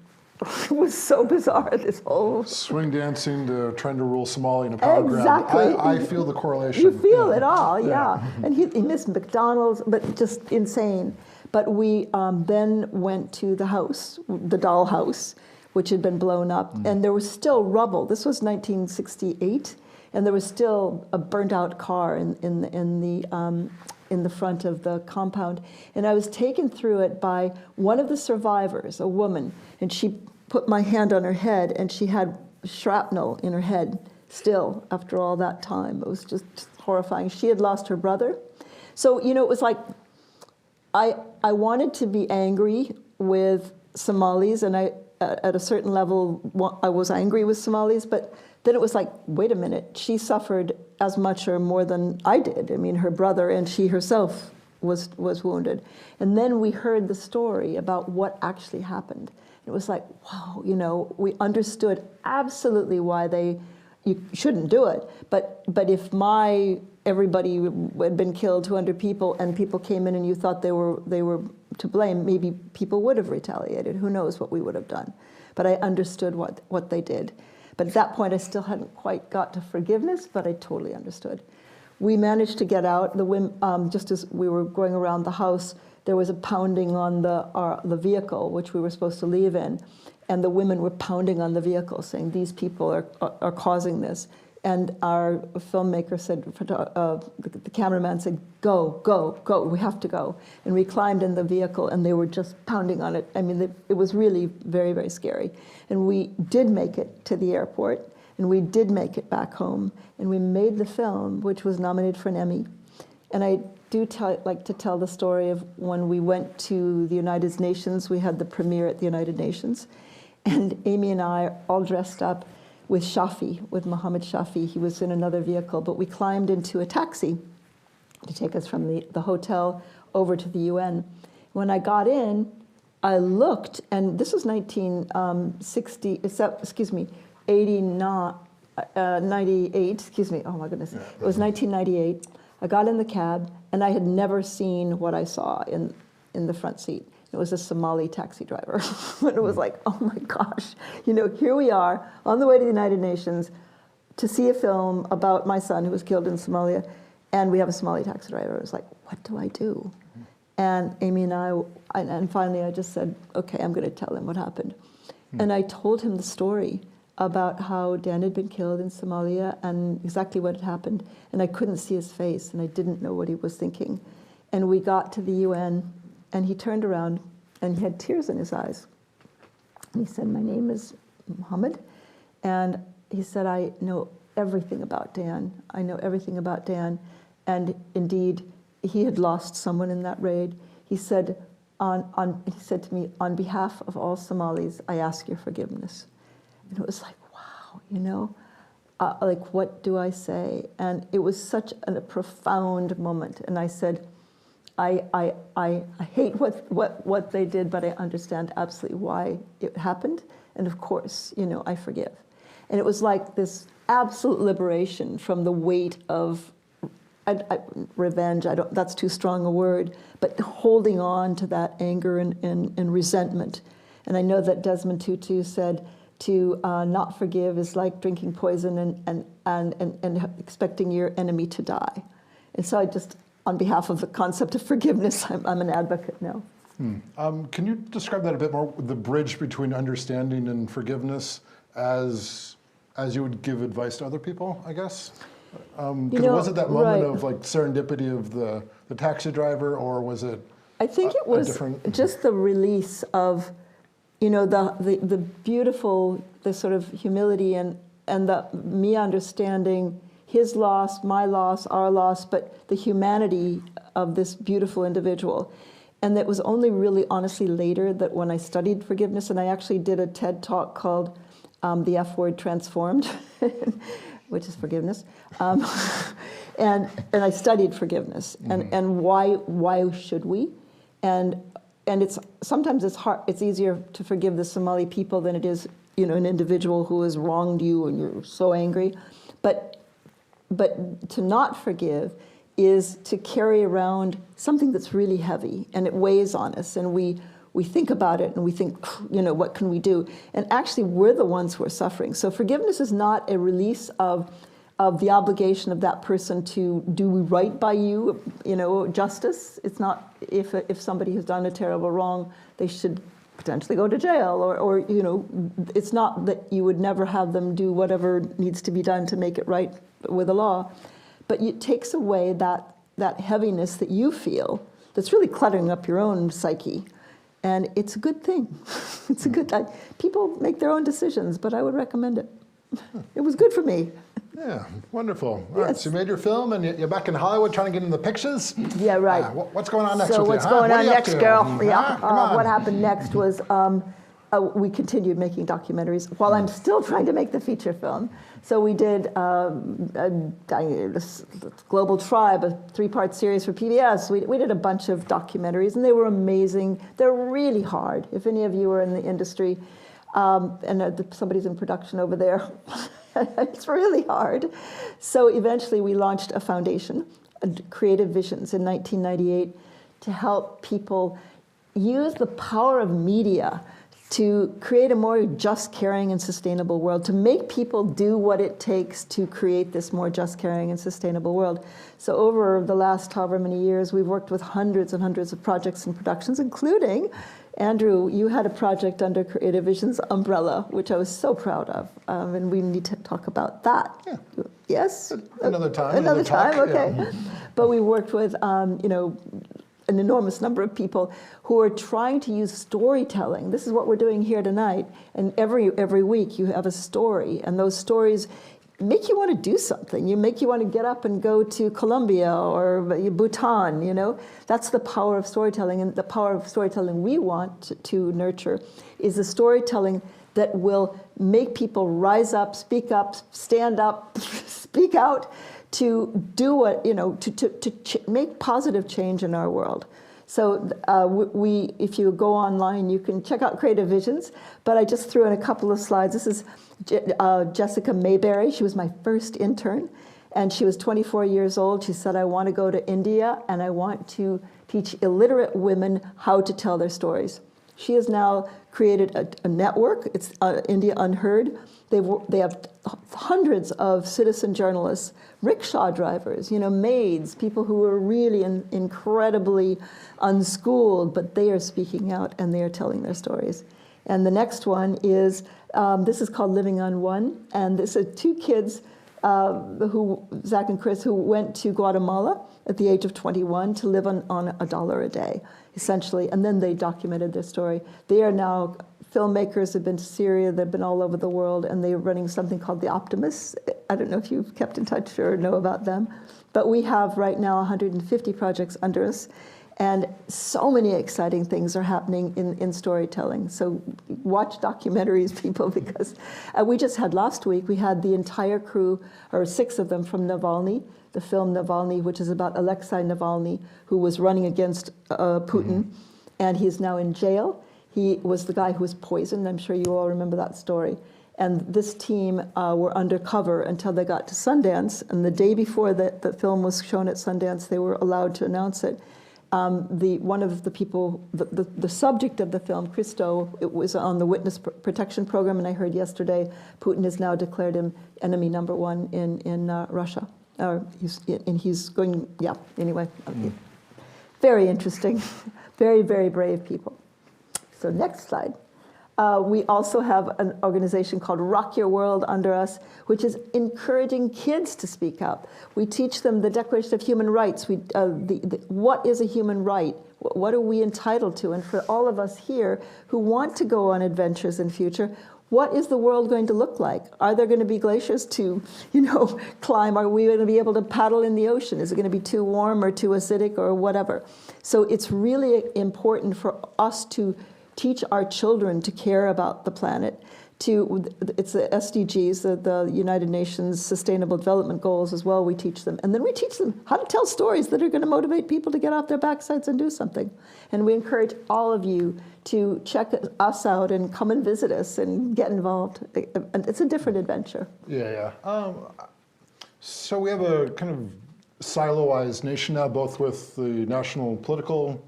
Speaker 1: It was so bizarre, this whole... Swing
Speaker 2: dancing to trying to rule Somalia in a power
Speaker 1: exactly.
Speaker 2: grab. I feel the correlation.
Speaker 1: You feel it all, yeah. And he missed McDonald's, but just insane. But we then went to the house, the doll house, which had been blown up, and there was still rubble. This was 1968, and there was still a burnt-out car in the front of the compound. And I was taken through it by one of the survivors, a woman, and she put my hand on her head, and she had shrapnel in her head still after all that time. It was just horrifying. She had lost her brother. So, it was like, I wanted to be angry with Somalis, and at a certain level, I was angry with Somalis, but then it was like, wait a minute, she suffered as much or more than I did. I mean, her brother and she herself was wounded. And then we heard the story about what actually happened. It was like, wow, we understood absolutely why you shouldn't do it. But if everybody had been killed, 200 people, and people came in and you thought they were to blame, maybe people would have retaliated. Who knows what we would have done. But I understood what they did. But at that point, I still hadn't quite got to forgiveness, but I totally understood. We managed to get out. Just as we were going around the house, there was a pounding on the vehicle, which we were supposed to leave in. And the women were pounding on the vehicle, saying, these people are causing this. And our filmmaker said, the cameraman said, go, go, go, we have to go. And we climbed in the vehicle, and they were just pounding on it. I mean, it was really very, very scary. And we did make it to the airport, and we did make it back home. And we made the film, which was nominated for an Emmy. And I do like to tell the story of when we went to the United Nations. We had the premiere at the United Nations. And Amy and I are all dressed up with Shafi, with Mohammed Shafi. He was in another vehicle, but we climbed into a taxi to take us from the hotel over to the UN. When I got in, I looked, and this was 98, excuse me, oh my goodness. It was 1998. I got in the cab, and I had never seen what I saw in the front seat. It was a Somali taxi driver. And it was like, oh my gosh, here we are on the way to the United Nations to see a film about my son who was killed in Somalia, and we have a Somali taxi driver. It was like, what do I do? And Amy and and finally I just said, okay, I'm going to tell him what happened. And I told him the story about how Dan had been killed in Somalia and exactly what had happened. And I couldn't see his face, and I didn't know what he was thinking. And we got to the UN, and he turned around, and he had tears in his eyes. And he said, "My name is Mohammed." And he said, "I know everything about Dan. I know everything about Dan." And indeed, he had lost someone in that raid. He said, he said to me, "On behalf of all Somalis, I ask your forgiveness." And it was like, wow, you know, like, what do I say? And it was such a profound moment. And I said, I hate what they did, but I understand absolutely why it happened. And of course, you know, I forgive. And it was like this absolute liberation from the weight of revenge. That's too strong a word, but holding on to that anger and resentment. And I know that Desmond Tutu said to not forgive is like drinking poison and expecting your enemy to die. And so I just, on behalf of the concept of forgiveness, I'm an advocate now.
Speaker 2: Can you describe that a bit more, the bridge between understanding and forgiveness as you would give advice to other people, I guess? Was it that moment of like serendipity of the taxi driver, or was it
Speaker 1: I think it was just the release of, you know, the beautiful, the sort of humility and the me understanding his loss, my loss, our loss, but the humanity of this beautiful individual. And that was only really honestly later that when I studied forgiveness, and I actually did a TED talk called The F Word Transformed, which is forgiveness. And I studied forgiveness and why should we? And sometimes it's hard, it's easier to forgive the Somali people than it is, you know, an individual who has wronged you and you're so angry. But to not forgive is to carry around something that's really heavy and it weighs on us, and we think about it and we think, you know, what can we do? And actually we're the ones who are suffering. So forgiveness is not a release of the obligation of that person to do right by you, you know, justice. It's not if somebody has done a terrible wrong, they should potentially go to jail, or you know, it's not that you would never have them do whatever needs to be done to make it right with the law, but it takes away that heaviness that you feel that's really cluttering up your own psyche. And it's a good thing. It's a good thing. People make their own decisions, but I would recommend it. It was good for me.
Speaker 2: Yeah, wonderful. All right, so you made your film, and you're back in Hollywood trying to get into the pictures?
Speaker 1: Yeah, right.
Speaker 2: What's going on next with
Speaker 1: So
Speaker 2: you?
Speaker 1: what's going on next, girl?
Speaker 2: Yeah,
Speaker 1: what happened next was we continued making documentaries while I'm still trying to make the feature film. So we did this Global Tribe, a 3-part series for PBS. We did a bunch of documentaries, and they were amazing. They're really hard. If any of you are in the industry, and somebody's in production over there, it's really hard. So eventually we launched a foundation, Creative Visions, in 1998, to help people use the power of media to create a more just, caring, and sustainable world, to make people do what it takes to create this more just, caring, and sustainable world. So over the last however many years, we've worked with hundreds and hundreds of projects and productions, including, Andrew, you had a project under Creative Vision's umbrella, which I was so proud of, and we need to talk about that. Yeah. Yes?
Speaker 2: Another time.
Speaker 1: Another time, okay.
Speaker 2: Yeah.
Speaker 1: But we worked with, you know, an enormous number of people who are trying to use storytelling. This is what we're doing here tonight. And every week you have a story, and those stories make you want to do something. Make you want to get up and go to Colombia or Bhutan, you know. That's the power of storytelling, and the power of storytelling we want to nurture is the storytelling that will make people rise up, stand up, speak out, to do what, you know, to make positive change in our world. So if you go online, you can check out Creative Visions, but I just threw in a couple of slides. This is Jessica Mayberry. She was my first intern, and she was 24 years old. She said, I want to go to India, and I want to teach illiterate women how to tell their stories. She has now created a network. It's India Unheard. They have hundreds of citizen journalists, rickshaw drivers, you know, maids, people who are really incredibly unschooled, but they are speaking out and they are telling their stories. And the next one is This is called Living on One, and this are two kids, Zach and Chris, who went to Guatemala at the age of 21 to live on $1 a day, essentially, and then they documented their story. They are now filmmakers, have been to Syria, they've been all over the world, and they're running something called The Optimists. I don't know if you've kept in touch or know about them, but we have right now 150 projects under us, and so many exciting things are happening in storytelling. So watch documentaries, people, because we just had last week, we had the entire crew, or 6 of them from Navalny, the film Navalny, which is about Alexei Navalny, who was running against Putin, and he's now in jail. He was the guy who was poisoned. I'm sure you all remember that story. And this team were undercover until they got to Sundance, and the day before the film was shown at Sundance, they were allowed to announce it. One of the people, the subject of the film, Christo, it was on the Witness Protection Program, and I heard yesterday Putin has now declared him enemy number 1 in Russia. He's going, yeah, anyway. Very interesting. Very, very brave people. So next slide. We also have an organization called Rock Your World under us, which is encouraging kids to speak up. We teach them the Declaration of Human Rights. What is a human right? What are we entitled to? And for all of us here who want to go on adventures in future, what is the world going to look like? Are there going to be glaciers to, climb? Are we going to be able to paddle in the ocean? Is it going to be too warm or too acidic or whatever? So it's really important for us to teach our children to care about the planet. It's the SDGs, the United Nations Sustainable Development Goals as well, we teach them. And then we teach them how to tell stories that are going to motivate people to get off their backsides and do something. And we encourage all of you to check us out and come and visit us and get involved. And it's a different adventure.
Speaker 2: Yeah. So we have a kind of siloized nation now, both with the national political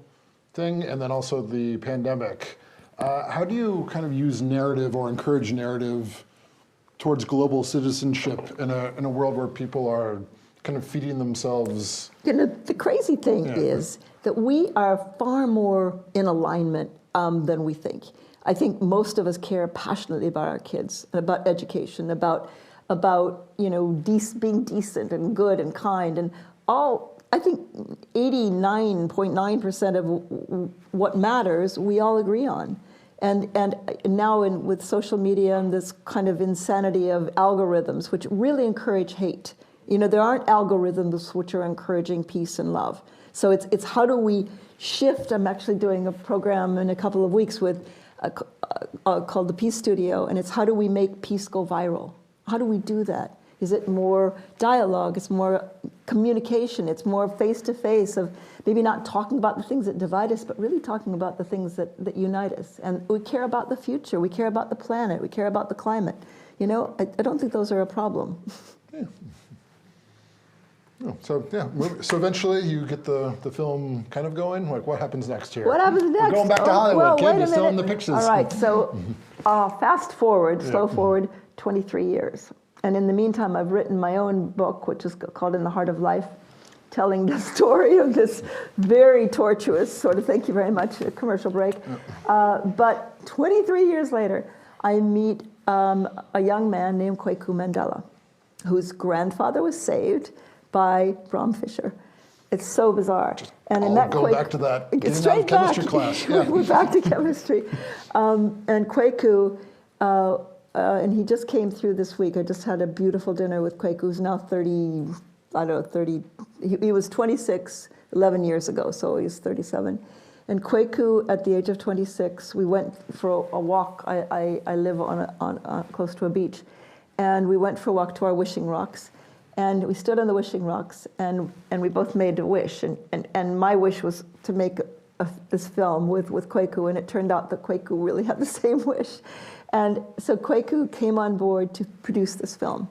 Speaker 2: thing and then also the pandemic. How do you kind of use narrative or encourage narrative towards global citizenship in a world where people are kind of feeding themselves?
Speaker 1: The crazy thing is that we are far more in alignment than we think. I think most of us care passionately about our kids, about education, about being decent and good and kind, and all. I think 89.9% of what matters, we all agree on. And now with social media and this kind of insanity of algorithms, which really encourage hate. There aren't algorithms which are encouraging peace and love. So it's how do we shift? I'm actually doing a program in a couple of weeks with called the Peace Studio, and it's how do we make peace go viral? How do we do that? Is it more dialogue? It's more communication. It's more face-to-face of maybe not talking about the things that divide us, but really talking about the things that unite us. And we care about the future. We care about the planet. We care about the climate. I don't think those are a problem.
Speaker 2: Yeah. So eventually you get the film kind of going. Like, what happens next here?
Speaker 1: What happens next?
Speaker 2: We're going back to Hollywood,
Speaker 1: well,
Speaker 2: kid. You're still in the pictures.
Speaker 1: All right, so fast forward, slow forward, 23 years. And in the meantime, I've written my own book, which is called In the Heart of Life, telling the story of this very tortuous sort of, thank you very much, a commercial break. But 23 years later, I meet a young man named Kwaku Mandela, whose grandfather was saved by Bram Fisher. It's so bizarre. And I met
Speaker 2: go back to that.
Speaker 1: It's straight back.
Speaker 2: Chemistry class. Yeah.
Speaker 1: We're back to chemistry. And Kwaku, and he just came through this week. I just had a beautiful dinner with Kwaku, who's now 30, he was 26 11 years ago, so he's 37. And Kwaku, at the age of 26, we went for a walk. I live on close to a beach. And we went for a walk to our wishing rocks. And we stood on the wishing rocks, and we both made a wish. And my wish was to make this film with Kwaku, and it turned out that Kwaku really had the same wish. And so Kwaku came on board to produce this film.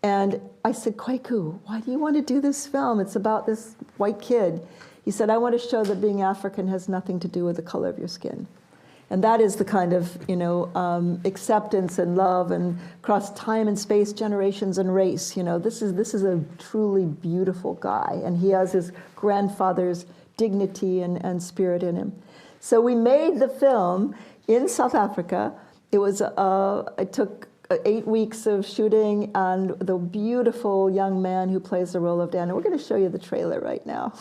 Speaker 1: And I said, Kwaku, why do you want to do this film? It's about this white kid. He said, I want to show that being African has nothing to do with the color of your skin. And that is the kind of, acceptance and love and across time and space, generations and race. This is a truly beautiful guy, and he has his grandfather's dignity and spirit in him. So we made the film in South Africa. It was, it took 8 weeks of shooting, and the beautiful young man who plays the role of Dan, and we're going to show you the trailer right now.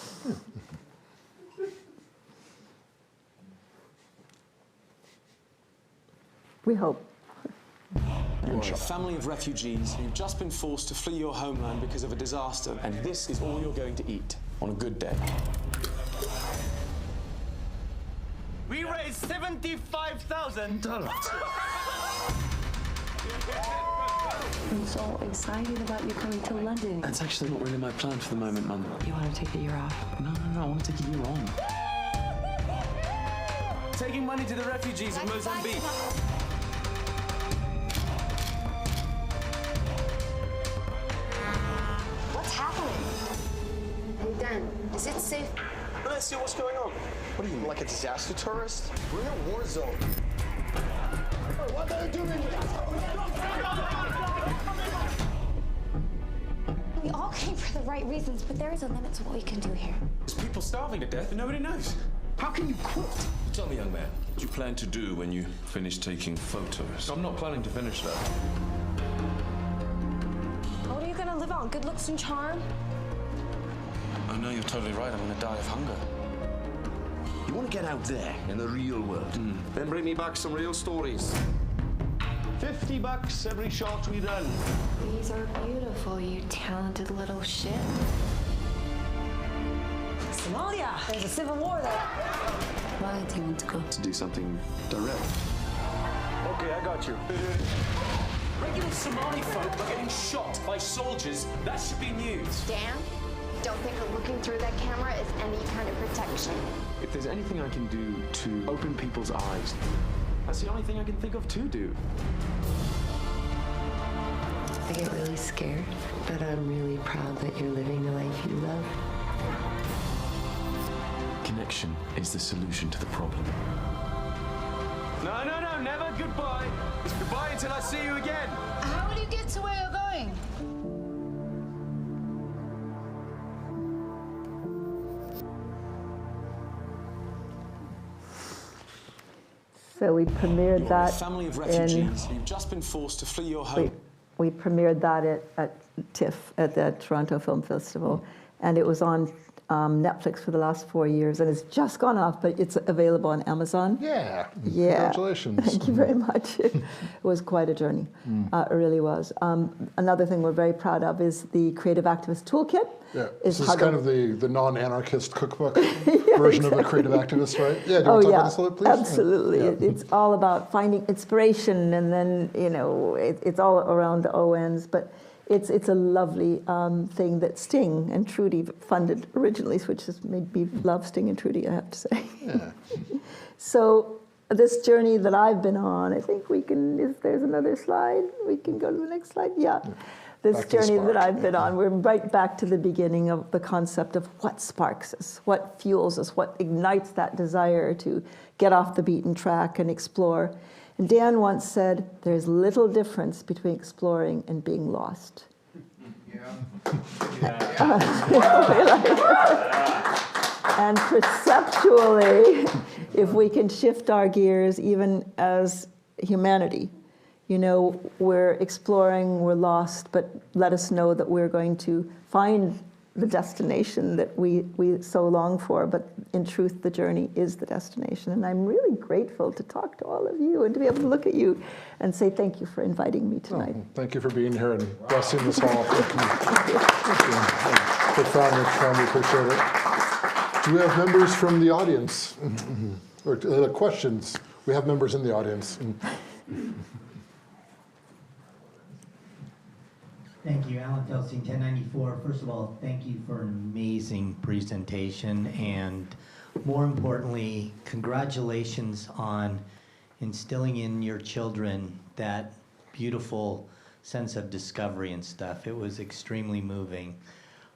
Speaker 1: We hope.
Speaker 8: You're a family of refugees who've just been forced to flee your homeland because of a disaster, and this is all you're going to eat on a good day.
Speaker 4: We raised $75,000.
Speaker 9: I'm so excited about you coming to London.
Speaker 8: That's actually not really my plan for the moment, Mum.
Speaker 9: You want to take a year off?
Speaker 8: No, I want to take a year on.
Speaker 4: Taking money to the refugees in Mozambique.
Speaker 10: What's happening? Hey, Dan, is it safe?
Speaker 8: Let's see what's going on. What are you, like a disaster tourist?
Speaker 2: We're in a war zone. What are you doing?
Speaker 10: We all came for the right reasons, but there is a limit to what we can do here.
Speaker 8: There's people starving to death and nobody knows. How can you quit?
Speaker 11: Tell me, young man, what do you plan to do when you finish taking photos? I'm not planning to finish that.
Speaker 10: What are you gonna live on? Good looks and charm?
Speaker 11: Oh, no, you're totally right. I'm going to die of hunger.
Speaker 12: You want to get out there in the real world? Then bring me back some real stories.
Speaker 4: $50 every shot we run.
Speaker 9: These are beautiful, you talented little shit.
Speaker 10: Somalia! There's a civil war there.
Speaker 9: Why do you want to go?
Speaker 8: To do something direct.
Speaker 4: Okay, I got you.
Speaker 8: Regular Somali folk are getting shot by soldiers. That should be news.
Speaker 10: Dan, don't think that looking through that camera is any kind of protection.
Speaker 8: If there's anything I can do to open people's eyes, that's the only thing I can think of to do.
Speaker 9: I get really scared, but I'm really proud that you're living the life you love.
Speaker 8: Connection is the solution to the problem.
Speaker 4: No, never goodbye. It's goodbye until I see you again.
Speaker 10: How will you get to where you're going?
Speaker 1: So we premiered that
Speaker 8: a family of refugees who've just been forced to flee your home.
Speaker 1: We premiered that at TIFF, at the Toronto Film Festival, and it was on Netflix for the last 4 years, and it's just gone off, but it's available on Amazon.
Speaker 2: Yeah.
Speaker 1: Yeah.
Speaker 2: Congratulations.
Speaker 1: Thank you very much. It was quite a journey. It really was. Another thing we're very proud of is the Creative Activist Toolkit.
Speaker 2: Yeah, this is kind of the non-anarchist cookbook version of the Creative Activist, right? Yeah, do you want to talk about this a little, please?
Speaker 1: Absolutely.
Speaker 2: Yeah.
Speaker 1: It's all about finding inspiration, and then, it's all around the ONs, but it's a lovely thing that Sting and Trudy funded originally, which has made me love Sting and Trudy, I have to say.
Speaker 2: Yeah.
Speaker 1: So this journey that I've been on, I think we can, if there's another slide, we can go to the next slide. Yeah. This journey that I've been on, we're right back to the beginning of the concept of what sparks us, what fuels us, what ignites that desire to get off the beaten track and explore. And Dan once said, there's little difference between exploring and being lost. And perceptually, if we can shift our gears, even as humanity, we're exploring, we're lost, but let us know that we're going to find the destination that we so long for, but in truth, the journey is the destination. And I'm really grateful to talk to all of you and to be able to look at you and say thank you for inviting me tonight.
Speaker 2: Oh, thank you for being here and blessing this hall. Thank you. Profoundly appreciate it. Do we have members from the audience? Or questions? We have members in the audience.
Speaker 13: Thank you, Alan Felstein, 1094. First of all, thank you for an amazing presentation, and more importantly, congratulations on instilling in your children that beautiful sense of discovery and stuff. It was extremely moving.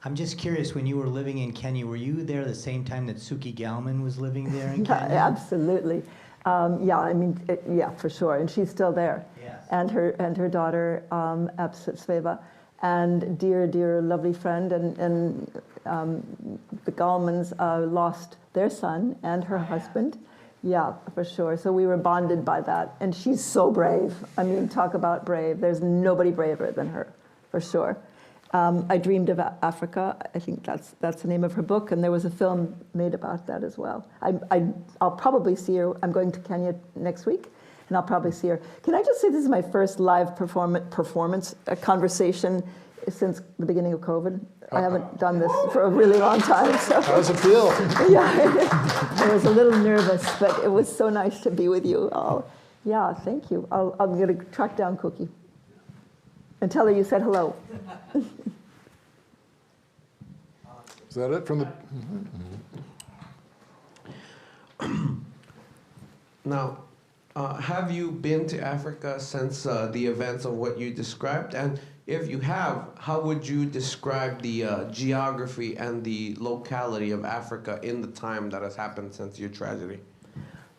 Speaker 13: I'm just curious, when you were living in Kenya, were you there the same time that Suki Galman was living there in Kenya?
Speaker 1: Absolutely. Yeah, for sure. And she's still there.
Speaker 13: Yes.
Speaker 1: And her daughter, Absit Sveva, and dear, lovely friend. And the Gallmans lost their son and her husband Yeah, for sure. So we were bonded by that. And she's so brave. I mean, talk about brave. There's nobody braver than her, for sure. I Dreamed of Africa. I think that's the name of her book. And there was a film made about that as well. I'll probably see her. I'm going to Kenya next week, and I'll probably see her. Can I just say this is my first live performance, a conversation since the beginning of COVID. I haven't done this for a really long time. So.
Speaker 2: How does it feel?
Speaker 1: Yeah, I was a little nervous, but it was so nice to be with you all. Yeah, thank you. I'm going to track down Cookie and tell her you said hello.
Speaker 2: Is that it from the...
Speaker 14: Now, have you been to Africa since the events of what you described? And if you have, how would you describe the geography and the locality of Africa in the time that has happened since your tragedy?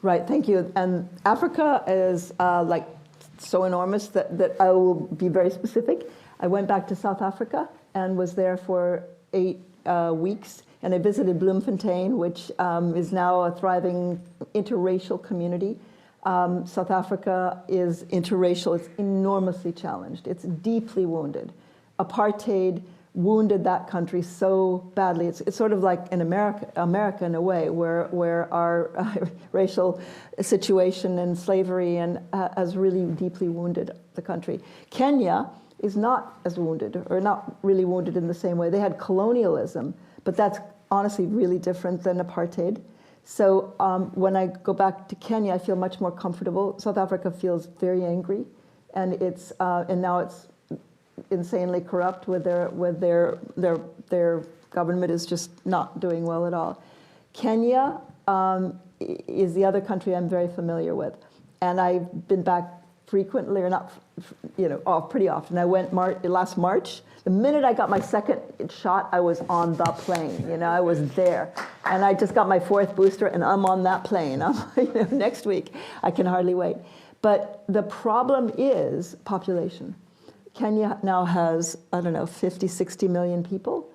Speaker 1: Right, thank you. And Africa is like so enormous that I will be very specific. I went back to South Africa and was there for 8 weeks. And I visited Bloemfontein, which is now a thriving interracial community. South Africa is interracial. It's enormously challenged. It's deeply wounded. Apartheid wounded that country so badly. It's sort of like in America in a way, where our racial situation and slavery has really deeply wounded the country. Kenya is not as wounded, or not really wounded in the same way. They had colonialism, but that's honestly really different than apartheid. So when I go back to Kenya, I feel much more comfortable. South Africa feels very angry, and now it's insanely corrupt with their government is just not doing well at all. Kenya is the other country I'm very familiar with, and I've been back frequently, or not, pretty often. I went last March. The minute I got my second shot, I was on the plane. I was there, and I just got my 4th booster, and I'm on that plane. Next week, I can hardly wait. But the problem is population. Kenya now has, 50, 60 million people,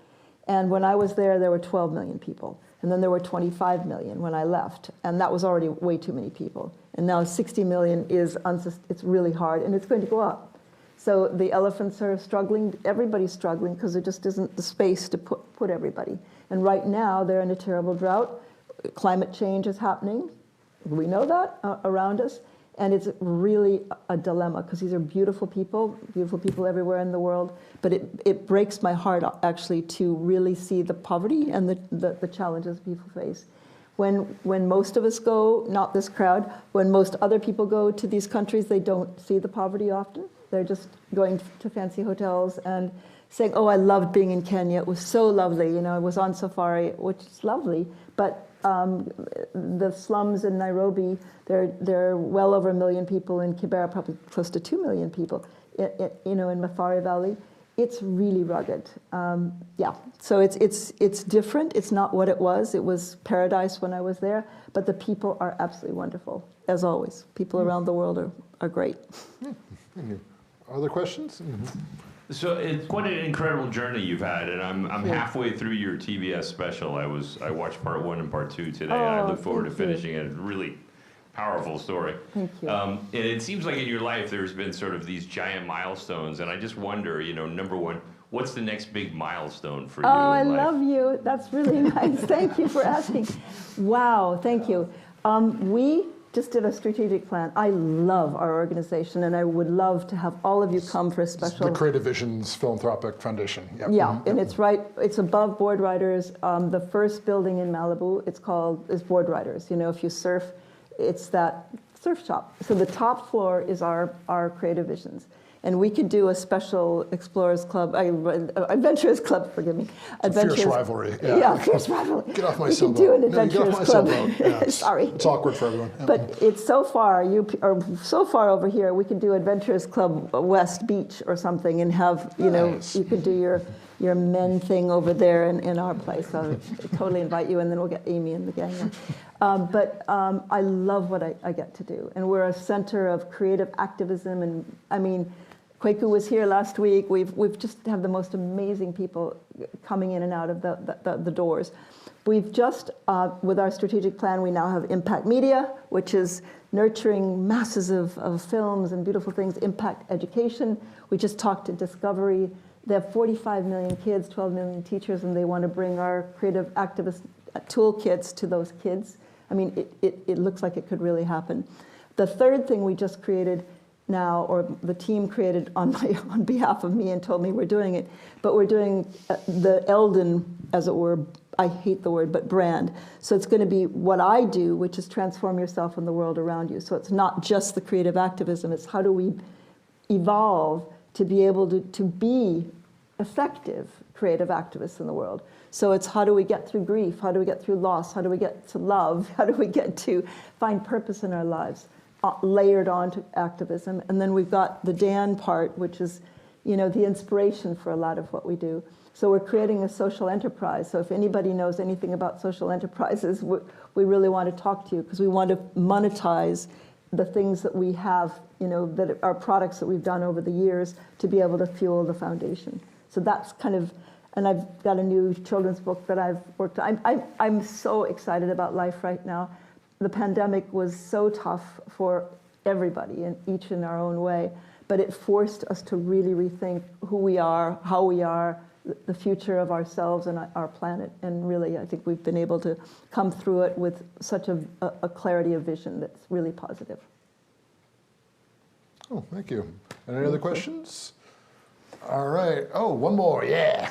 Speaker 1: and when I was there were 12 million people, and then there were 25 million when I left, and that was already way too many people. And now 60 million it's really hard, and it's going to go up. So the elephants are struggling, everybody's struggling, because there just isn't the space to put everybody. And right now, they're in a terrible drought. Climate change is happening. We know that around us. And it's really a dilemma, because these are beautiful people everywhere in the world. But it breaks my heart, actually, to really see the poverty and the challenges people face. When most of us go, not this crowd, when most other people go to these countries, they don't see the poverty often. They're just going to fancy hotels and saying, oh, I loved being in Kenya. It was so lovely. I was on safari, which is lovely. But the slums in Nairobi, there are well over 1 million people. In Kibera, probably close to 2 million people. In Mafari Valley, it's really rugged. So it's different. It's not what it was. It was paradise when I was there. But the people are absolutely wonderful, as always. People around the world are great.
Speaker 2: Thank you. Other questions? Mm-hmm.
Speaker 15: So it's quite an incredible journey you've had, and I'm halfway through your TBS special. I watched part 1 and part 2 today, and I look forward to finishing it. Really powerful story.
Speaker 1: Thank you.
Speaker 15: And it seems like in your life there's been sort of these giant milestones, and I just wonder, number one, what's the next big milestone for you?
Speaker 1: Oh, I love you. That's really nice. Thank you for asking. Wow, thank you. We just did a strategic plan. I love our organization, and I would love to have all of you come for a special...
Speaker 2: The Creative Visions Philanthropic Foundation. Yep.
Speaker 1: Yeah,
Speaker 2: Mm-hmm.
Speaker 1: and it's right, it's above Board Riders. The first building in Malibu, is Board Riders. If you surf, it's that surf shop. So the top floor is our Creative Visions. And we could do a special Explorers Club, Adventurers Club, forgive me.
Speaker 2: Fierce rivalry.
Speaker 1: Yeah, fierce rivalry.
Speaker 2: Get off my
Speaker 1: We
Speaker 2: sailboat.
Speaker 1: could do an
Speaker 2: No,
Speaker 1: Adventurers Club.
Speaker 2: Yeah,
Speaker 1: Sorry.
Speaker 2: It's awkward for everyone. Yeah.
Speaker 1: But it's so far, you are so far over here, we could do Adventurers Club West Beach or something and have,
Speaker 2: Nice.
Speaker 1: you could do your men thing over there in our place. So I totally invite you, and then we'll get Amy and the gang. But I love what I get to do. And we're a center of creative activism, and Kwaku was here last week. We've just have the most amazing people coming in and out of the doors. We've just, with our strategic plan, we now have impact media, which is nurturing masses of films and beautiful things, impact education. We just talked to Discovery. They have 45 million kids, 12 million teachers, and they want to bring our creative activist toolkits to those kids. I mean, it looks like it could really happen. The third thing we just created now, or the team created on behalf of me and told me we're doing it, but we're doing the Eldon, as it were, I hate the word, but brand. So it's going to be what I do, which is transform yourself and the world around you. So it's not just the creative activism, it's how do we evolve to be able to be effective creative activists in the world. So it's how do we get through grief, how do we get through loss, how do we get to love, how do we get to find purpose in our lives, layered onto activism. And then we've got the Dan part, which is, you know, the inspiration for a lot of what we do. So we're creating a social enterprise. So if anybody knows anything about social enterprises, we really want to talk to you because we want to monetize the things that we have, you know, that are products that we've done over the years to be able to fuel the foundation. So that's kind of, and I've got a new children's book that I've worked on. I'm so excited about life right now. The pandemic was so tough for everybody, and each in our own way, but it forced us to really rethink who we are, how we are, the future of ourselves and our planet. And really, I think we've been able to come through it with such a clarity of vision that's really positive.
Speaker 2: Oh, thank you. Any other questions? All right. Oh, one more. Yeah.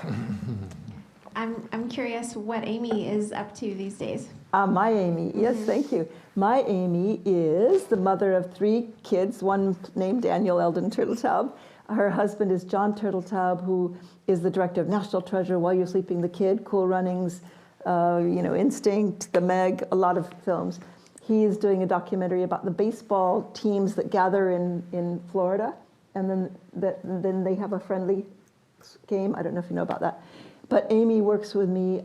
Speaker 16: I'm curious what Amy is up to these days.
Speaker 1: My Amy, yes, thank you. My Amy is the mother of 3 kids, one named Daniel Eldon Turtletaub. Her husband is John Turtletaub, who is the director of National Treasure, While You're Sleeping the Kid, Cool Runnings, you know, Instinct, The Meg, a lot of films. He is doing a documentary about the baseball teams that gather in Florida, and then they have a friendly game. I don't know if you know about that. But Amy works with me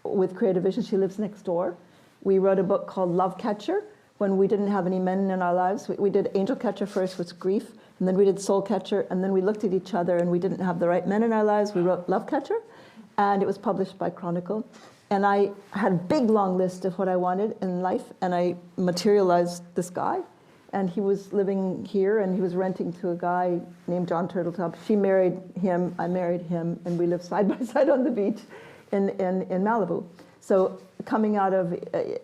Speaker 1: with Creative Vision. She lives next door. We wrote a book called Love Catcher when we didn't have any men in our lives. We did Angel Catcher first, which was grief, and then we did Soul Catcher, and then we looked at each other and we didn't have the right men in our lives. We wrote Love Catcher, and it was published by Chronicle. And I had a big, long list of what I wanted in life, and I materialized this guy. And he was living here, and he was renting to a guy named John Turtletaub. She married him, I married him, and we lived side by side on the beach in Malibu. So coming out of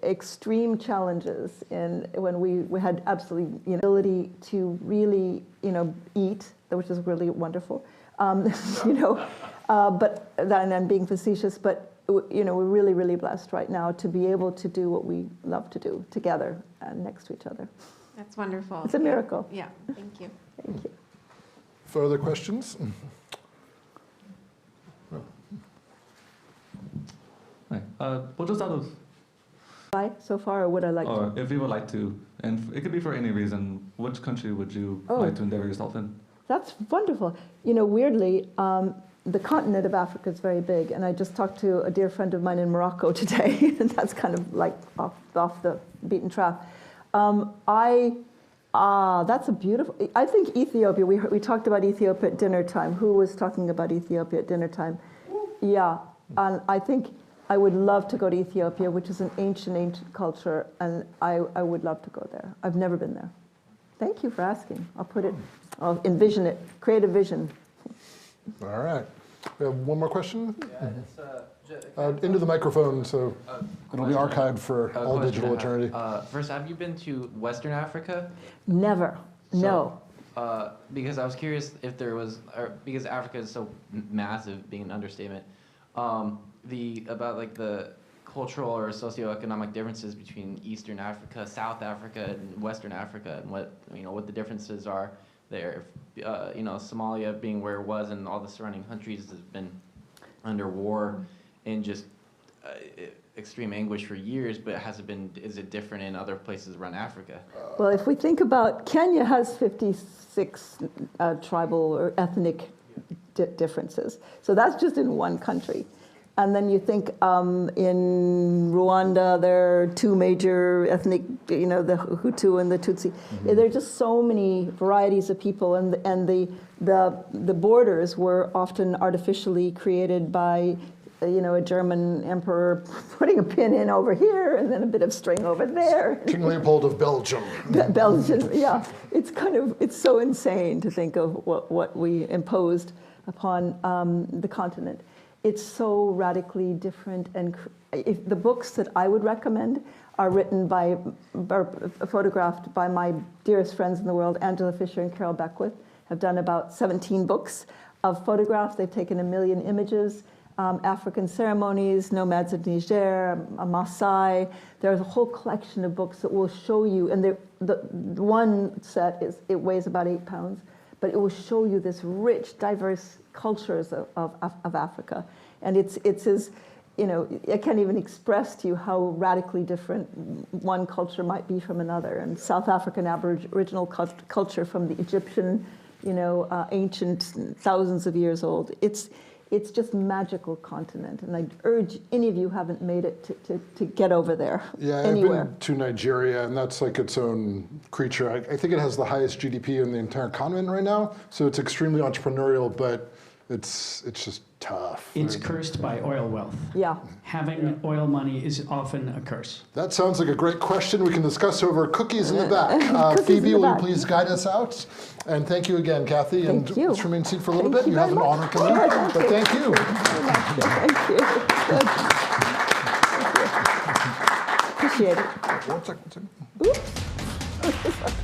Speaker 1: extreme challenges, and when we had absolutely, you know, ability to really, you know, eat, which is really wonderful, you know, but then I'm being facetious, but you know, we're really, really blessed right now to be able to do what we love to do together and next to each other.
Speaker 16: That's wonderful.
Speaker 1: It's a miracle.
Speaker 16: Yeah, thank you.
Speaker 1: Thank you.
Speaker 2: Further questions?
Speaker 17: Hi. Well, just out of...
Speaker 1: Why so far, or would I like to?
Speaker 17: If you would like to, and it could be for any reason, which country would you like to endeavor yourself in?
Speaker 1: That's wonderful. You know, weirdly, the continent of Africa is very big, and I just talked to a dear friend of mine in Morocco today, and that's kind of like off the beaten track. That's a beautiful, I think Ethiopia, we talked about Ethiopia at dinner time. Who was talking about Ethiopia at dinner time? Yeah, and I think I would love to go to Ethiopia, which is an ancient culture, and I would love to go there. I've never been there. Thank you for asking. I'll envision it, creative vision.
Speaker 2: All right. We have one more question? Yeah, into the microphone, so it'll be archived for all digital eternity.
Speaker 18: First, have you been to Western Africa?
Speaker 1: Never. No.
Speaker 18: Because I was curious if there was, because Africa is so massive, being an understatement, about like the cultural or socioeconomic differences between Eastern Africa, South Africa, and Western Africa, and what the differences are there. Somalia being where it was, and all the surrounding countries has been under war and just extreme anguish for years, but is it different in other places around Africa?
Speaker 1: Well, if we think about, Kenya has 56 tribal or ethnic differences. So that's just in one country. And then you think in Rwanda, there are 2 major ethnic, the Hutu and the Tutsi. Mm-hmm. There are just so many varieties of people, and the borders were often artificially created by a German emperor putting a pin in over here and then a bit of string over there.
Speaker 2: King Leopold of Belgium.
Speaker 1: Belgium, yeah. It's so insane to think of what we imposed upon the continent. It's so radically different, and if the books that I would recommend are written by, or photographed by my dearest friends in the world, Angela Fisher and Carol Beckwith, have done about 17 books of photographs. They've taken 1 million images, African ceremonies, nomads of Niger, a Maasai. There's a whole collection of books that will show you, and the one set it weighs about 8 pounds, but it will show you this rich, diverse cultures of Africa. And it's as, I can't even express to you how radically different one culture might be from another. And South African Aboriginal culture from the Egyptian, ancient, thousands of years old. It's just magical continent, and I urge any of you who haven't made it to get over there.
Speaker 2: Yeah,
Speaker 1: anywhere.
Speaker 2: I've been to Nigeria, and that's like its own creature. I think it has the highest GDP in the entire continent right now, so it's extremely entrepreneurial, but it's just tough.
Speaker 19: It's cursed by oil wealth.
Speaker 1: Yeah.
Speaker 19: Having oil money is often a curse.
Speaker 2: That sounds like a great question we can discuss over cookies in the back. Phoebe, will you please guide us out? And thank you again, Kathy.
Speaker 1: Thank
Speaker 2: and
Speaker 1: you.
Speaker 2: let's remain seated for a little
Speaker 1: Thank
Speaker 2: bit. You have an honor coming up, but thank you.
Speaker 1: Thank you. Appreciate it.
Speaker 2: One second.
Speaker 1: Oops.